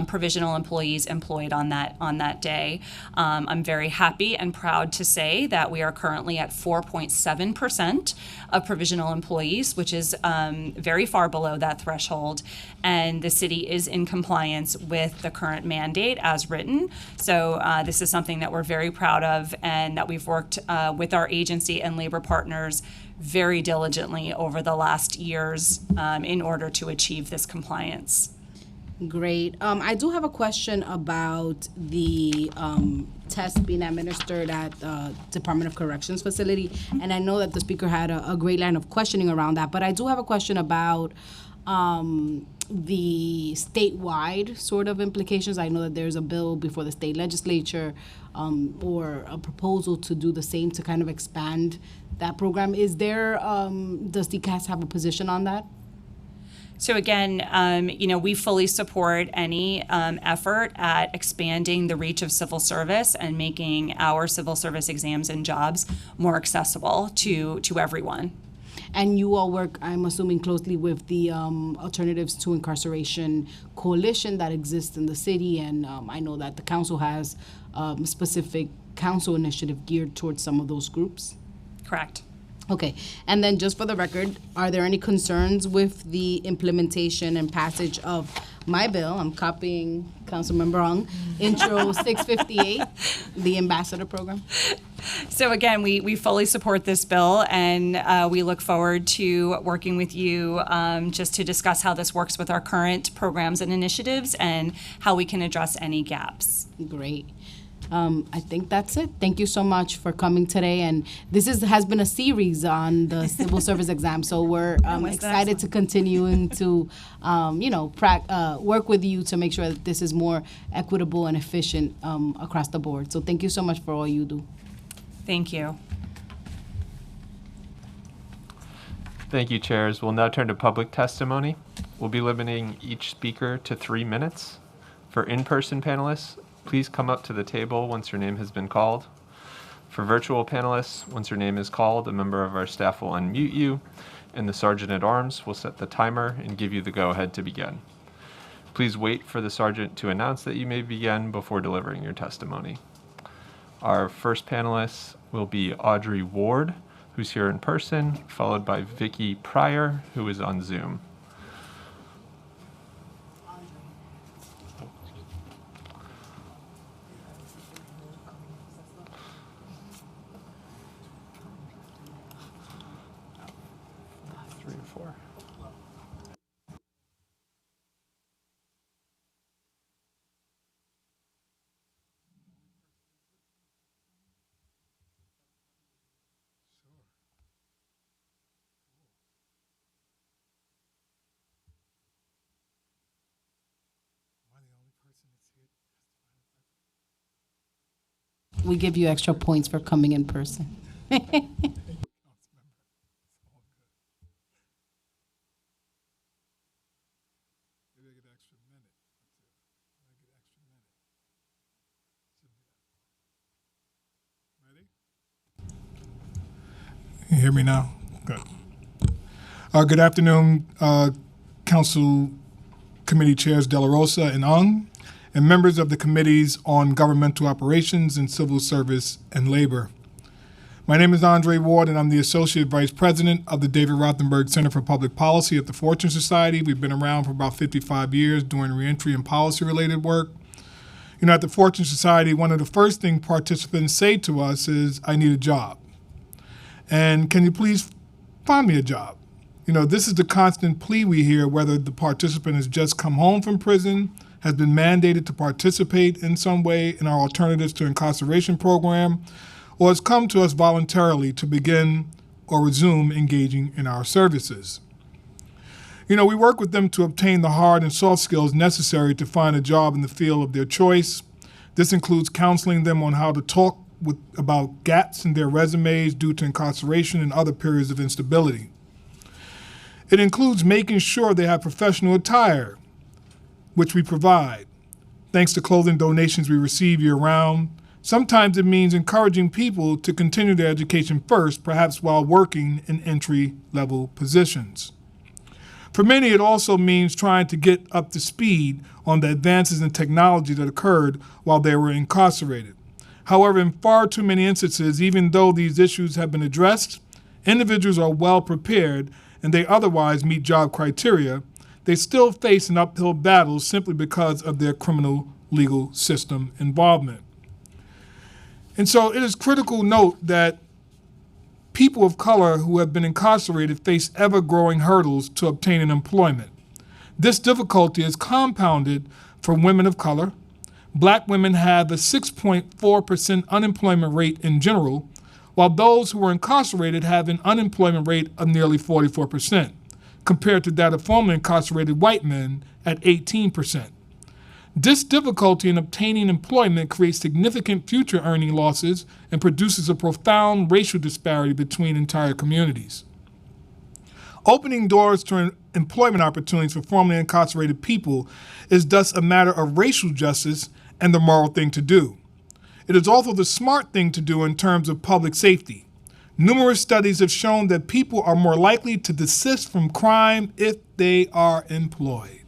provisional employees employed on that day. I'm very happy and proud to say that we are currently at 4.7% of provisional employees, which is very far below that threshold. And the city is in compliance with the current mandate as written. So this is something that we're very proud of and that we've worked with our agency and labor partners very diligently over the last years in order to achieve this compliance. Great. I do have a question about the test being administered at the Department of Corrections facility. And I know that the speaker had a great line of questioning around that, but I do have a question about the statewide sort of implications. I know that there's a bill before the state legislature or a proposal to do the same to kind of expand that program. Is there, does DCAS have a position on that? So again, we fully support any effort at expanding the reach of civil service and making our civil service exams and jobs more accessible to everyone. And you all work, I'm assuming, closely with the Alternatives to Incarceration Coalition that exists in the city. And I know that the council has a specific council initiative geared towards some of those groups. Correct. Okay, and then just for the record, are there any concerns with the implementation and passage of my bill? I'm copying Councilmember Ong, Intro 658, the Ambassador Program. So again, we fully support this bill, and we look forward to working with you just to discuss how this works with our current programs and initiatives and how we can address any gaps. Great. I think that's it. Thank you so much for coming today. And this has been a series on the civil service exam. So we're excited to continue and to, work with you to make sure that this is more equitable and efficient across the board. So thank you so much for all you do. Thank you. Thank you, chairs. We'll now turn to public testimony. We'll be limiting each speaker to 3 minutes. For in-person panelists, please come up to the table once your name has been called. For virtual panelists, once your name is called, a member of our staff will unmute you, and the Sergeant at Arms will set the timer and give you the go-ahead to begin. Please wait for the Sergeant to announce that you may begin before delivering your testimony. Our first panelist will be Audrey Ward, who's here in person, followed by Vicky Pryor, who is on Zoom. We give you extra points for coming in person. You hear me now? Good. Good afternoon, Council Committee Chairs De La Rosa and Ong, and members of the Committees on Governmental Operations and Civil Service and Labor. My name is Andre Ward, and I'm the Associate Vice President of the David Rothenberg Center for Public Policy at the Fortune Society. We've been around for about 55 years doing reentry and policy-related work. You know, at the Fortune Society, one of the first things participants say to us is, I need a job. And can you please find me a job? You know, this is the constant plea we hear, whether the participant has just come home from prison, has been mandated to participate in some way in our Alternatives to Incarceration program, or has come to us voluntarily to begin or resume engaging in our services. You know, we work with them to obtain the hard and soft skills necessary to find a job in the field of their choice. This includes counseling them on how to talk about gaps in their resumes due to incarceration and other periods of instability. It includes making sure they have professional attire, which we provide, thanks to clothing donations we receive year-round. Sometimes it means encouraging people to continue their education first, perhaps while working in entry-level positions. For many, it also means trying to get up to speed on the advances in technology that occurred while they were incarcerated. However, in far too many instances, even though these issues have been addressed, individuals are well prepared and they otherwise meet job criteria, they still face an uphill battle simply because of their criminal legal system involvement. And so it is critical to note that people of color who have been incarcerated face ever-growing hurdles to obtaining employment. This difficulty is compounded for women of color. Black women have a 6.4% unemployment rate in general, while those who are incarcerated have an unemployment rate of nearly 44%. compared to that of formerly incarcerated white men at 18%. This difficulty in obtaining employment creates significant future earning losses and produces a profound racial disparity between entire communities. Opening doors to employment opportunities for formerly incarcerated people is thus a matter of racial justice and the moral thing to do. It is also the smart thing to do in terms of public safety. Numerous studies have shown that people are more likely to desist from crime if they are employed.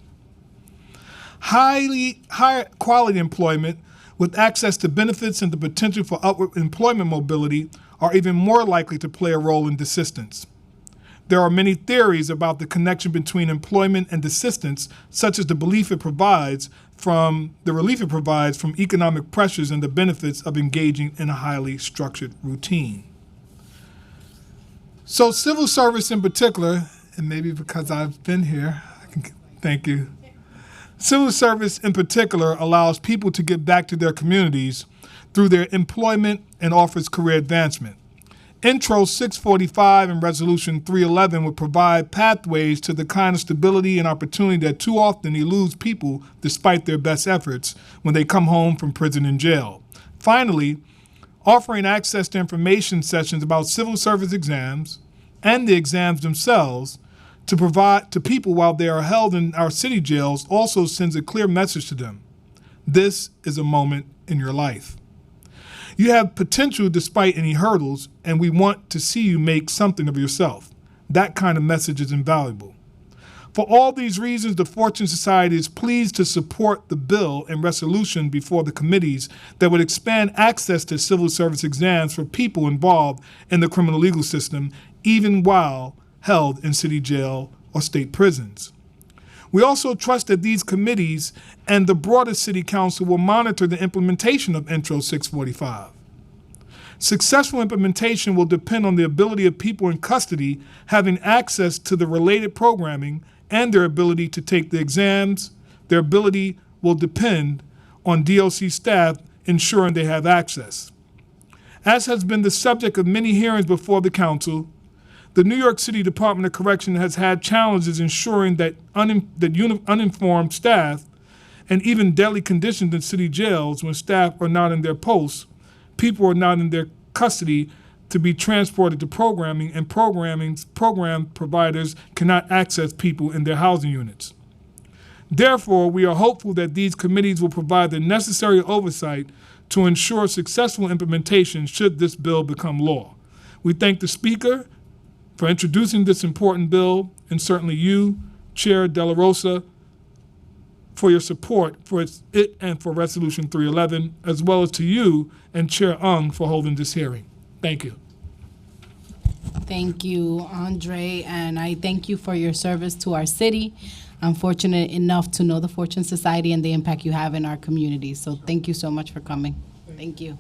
Higher quality employment with access to benefits and the potential for upward employment mobility are even more likely to play a role in desistance. There are many theories about the connection between employment and desistance, such as the relief it provides from economic pressures and the benefits of engaging in a highly structured routine. So civil service in particular, and maybe because I've been here, thank you. Civil service in particular allows people to get back to their communities through their employment and offers career advancement. Intro 645 and Resolution 311 would provide pathways to the kind of stability and opportunity that too often eludes people despite their best efforts when they come home from prison and jail. Finally, offering access to information sessions about civil service exams and the exams themselves to provide to people while they are held in our city jails also sends a clear message to them. This is a moment in your life. You have potential despite any hurdles, and we want to see you make something of yourself. That kind of message is invaluable. For all these reasons, the Fortune Society is pleased to support the bill and resolution before the committees that would expand access to civil service exams for people involved in the criminal legal system, even while held in city jail or state prisons. We also trust that these committees and the broader City Council will monitor the implementation of Intro 645. Successful implementation will depend on the ability of people in custody having access to the related programming and their ability to take the exams. Their ability will depend on DOC staff ensuring they have access. As has been the subject of many hearings before the Council, the New York City Department of Correction has had challenges ensuring that uninformed staff and even deadly conditions in city jails when staff are not in their posts, people are not in their custody to be transported to programming, and program providers cannot access people in their housing units. Therefore, we are hopeful that these committees will provide the necessary oversight to ensure successful implementation should this bill become law. We thank the Speaker for introducing this important bill, and certainly you, Chair De La Rosa, for your support for it and for Resolution 311, as well as to you and Chair Ung for holding this hearing. Thank you. Thank you, Andre, and I thank you for your service to our city. I'm fortunate enough to know the Fortune Society and the impact you have in our community, so thank you so much for coming. Thank you.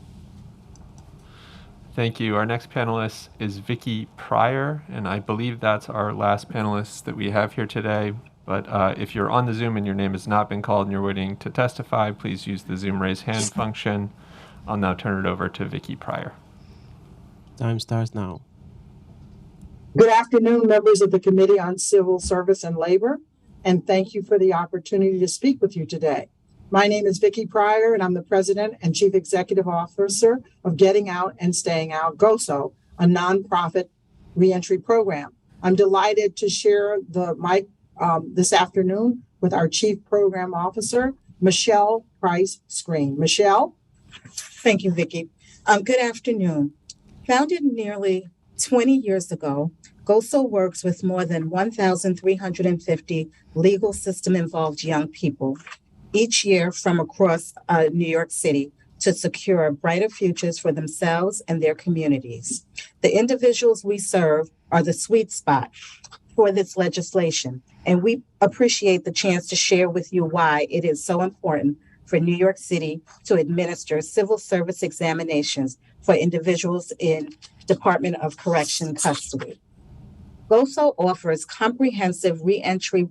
Thank you. Our next panelist is Vicky Pryor, and I believe that's our last panelist that we have here today. But if you're on the Zoom and your name has not been called and you're waiting to testify, please use the Zoom raise hand function. I'll now turn it over to Vicky Pryor. Time starts now. Good afternoon, members of the Committee on Civil Service and Labor, and thank you for the opportunity to speak with you today. My name is Vicky Pryor, and I'm the President and Chief Executive Officer of Getting Out and Staying Out, GOSO, a nonprofit reentry program. I'm delighted to share the mic this afternoon with our Chief Program Officer, Michelle Price-Screen. Michelle? Thank you, Vicky. Good afternoon. Founded nearly 20 years ago, GOSO works with more than 1,350 legal system-involved young people each year from across New York City to secure brighter futures for themselves and their communities. The individuals we serve are the sweet spot for this legislation, and we appreciate the chance to share with you why it is so important for New York City to administer civil service examinations for individuals in Department of Correction custody. GOSO offers comprehensive reentry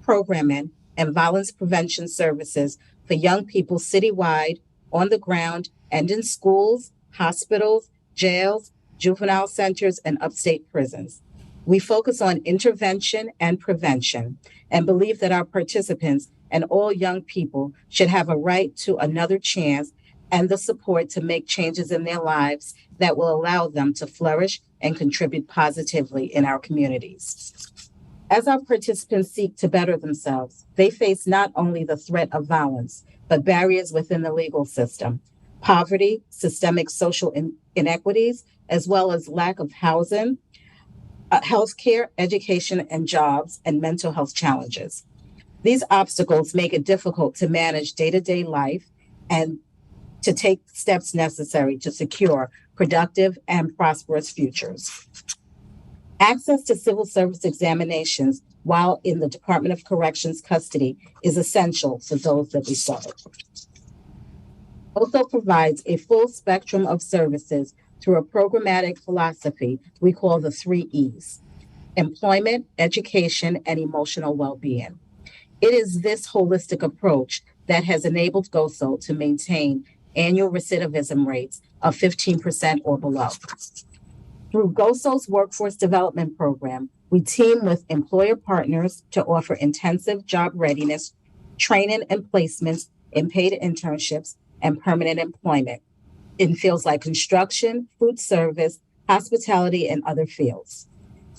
programming and violence prevention services for young people citywide, on the ground, and in schools, hospitals, jails, juvenile centers, and upstate prisons. We focus on intervention and prevention and believe that our participants and all young people should have a right to another chance and the support to make changes in their lives that will allow them to flourish and contribute positively in our communities. As our participants seek to better themselves, they face not only the threat of violence, but barriers within the legal system, poverty, systemic social inequities, as well as lack of housing, healthcare, education, and jobs, and mental health challenges. These obstacles make it difficult to manage day-to-day life and to take steps necessary to secure productive and prosperous futures. Access to civil service examinations while in the Department of Corrections custody is essential for those that we serve. Also provides a full spectrum of services through a programmatic philosophy we call the 3 E's: employment, education, and emotional well-being. It is this holistic approach that has enabled GOSO to maintain annual recidivism rates of 15% or below. Through GOSO's Workforce Development Program, we team with employer partners to offer intensive job readiness, training and placements in paid internships and permanent employment in fields like construction, food service, hospitality, and other fields.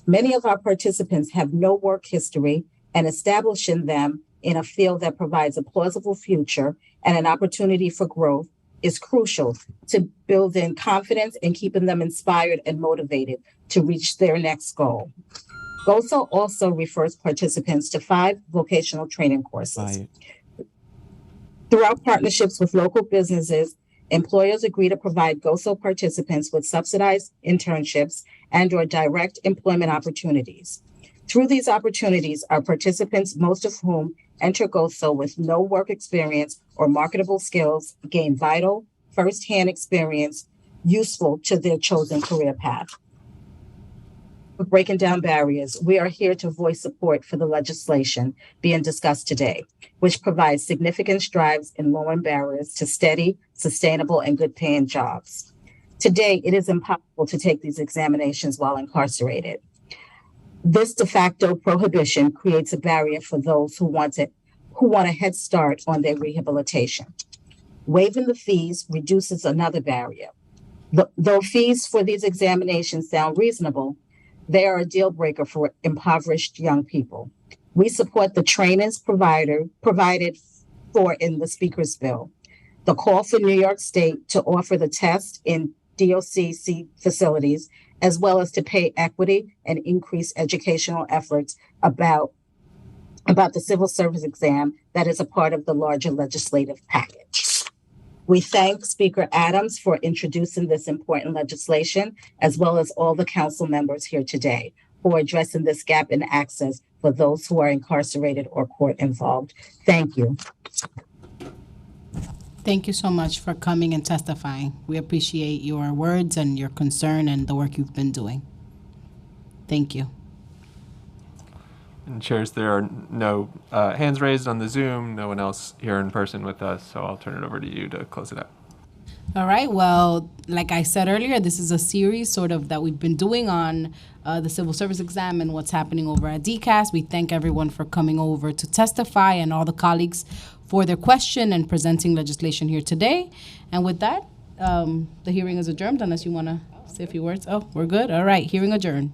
Many of our participants have no work history, and establishing them in a field that provides a plausible future and an opportunity for growth is crucial to building confidence and keeping them inspired and motivated to reach their next goal. GOSO also refers participants to 5 vocational training courses. Through our partnerships with local businesses, employers agree to provide GOSO participants with subsidized internships and/or direct employment opportunities. Through these opportunities, our participants, most of whom enter GOSO with no work experience or marketable skills, gain vital, firsthand experience useful to their chosen career path. Breaking down barriers, we are here to voice support for the legislation being discussed today, which provides significant strides in lowering barriers to steady, sustainable, and good-paying jobs. Today, it is impossible to take these examinations while incarcerated. This de facto prohibition creates a barrier for those who want a head start on their rehabilitation. Waiving the fees reduces another barrier. Though fees for these examinations sound reasonable, they are a deal breaker for impoverished young people. We support the trainings provided for in the Speaker's bill. The call for New York State to offer the test in DOCC facilities, as well as to pay equity and increase educational efforts about the civil service exam that is a part of the larger legislative package. We thank Speaker Adams for introducing this important legislation, as well as all the council members here today who are addressing this gap in access for those who are incarcerated or court involved. Thank you. Thank you so much for coming and testifying. We appreciate your words and your concern and the work you've been doing. Thank you. And chairs, there are no hands raised on the Zoom, no one else here in person with us, so I'll turn it over to you to close it out. All right. Well, like I said earlier, this is a series sort of that we've been doing on the civil service exam and what's happening over at DCAS. We thank everyone for coming over to testify and all the colleagues for their question and presenting legislation here today. And with that, the hearing is adjourned unless you want to say a few words. Oh, we're good. All right. Hearing adjourned.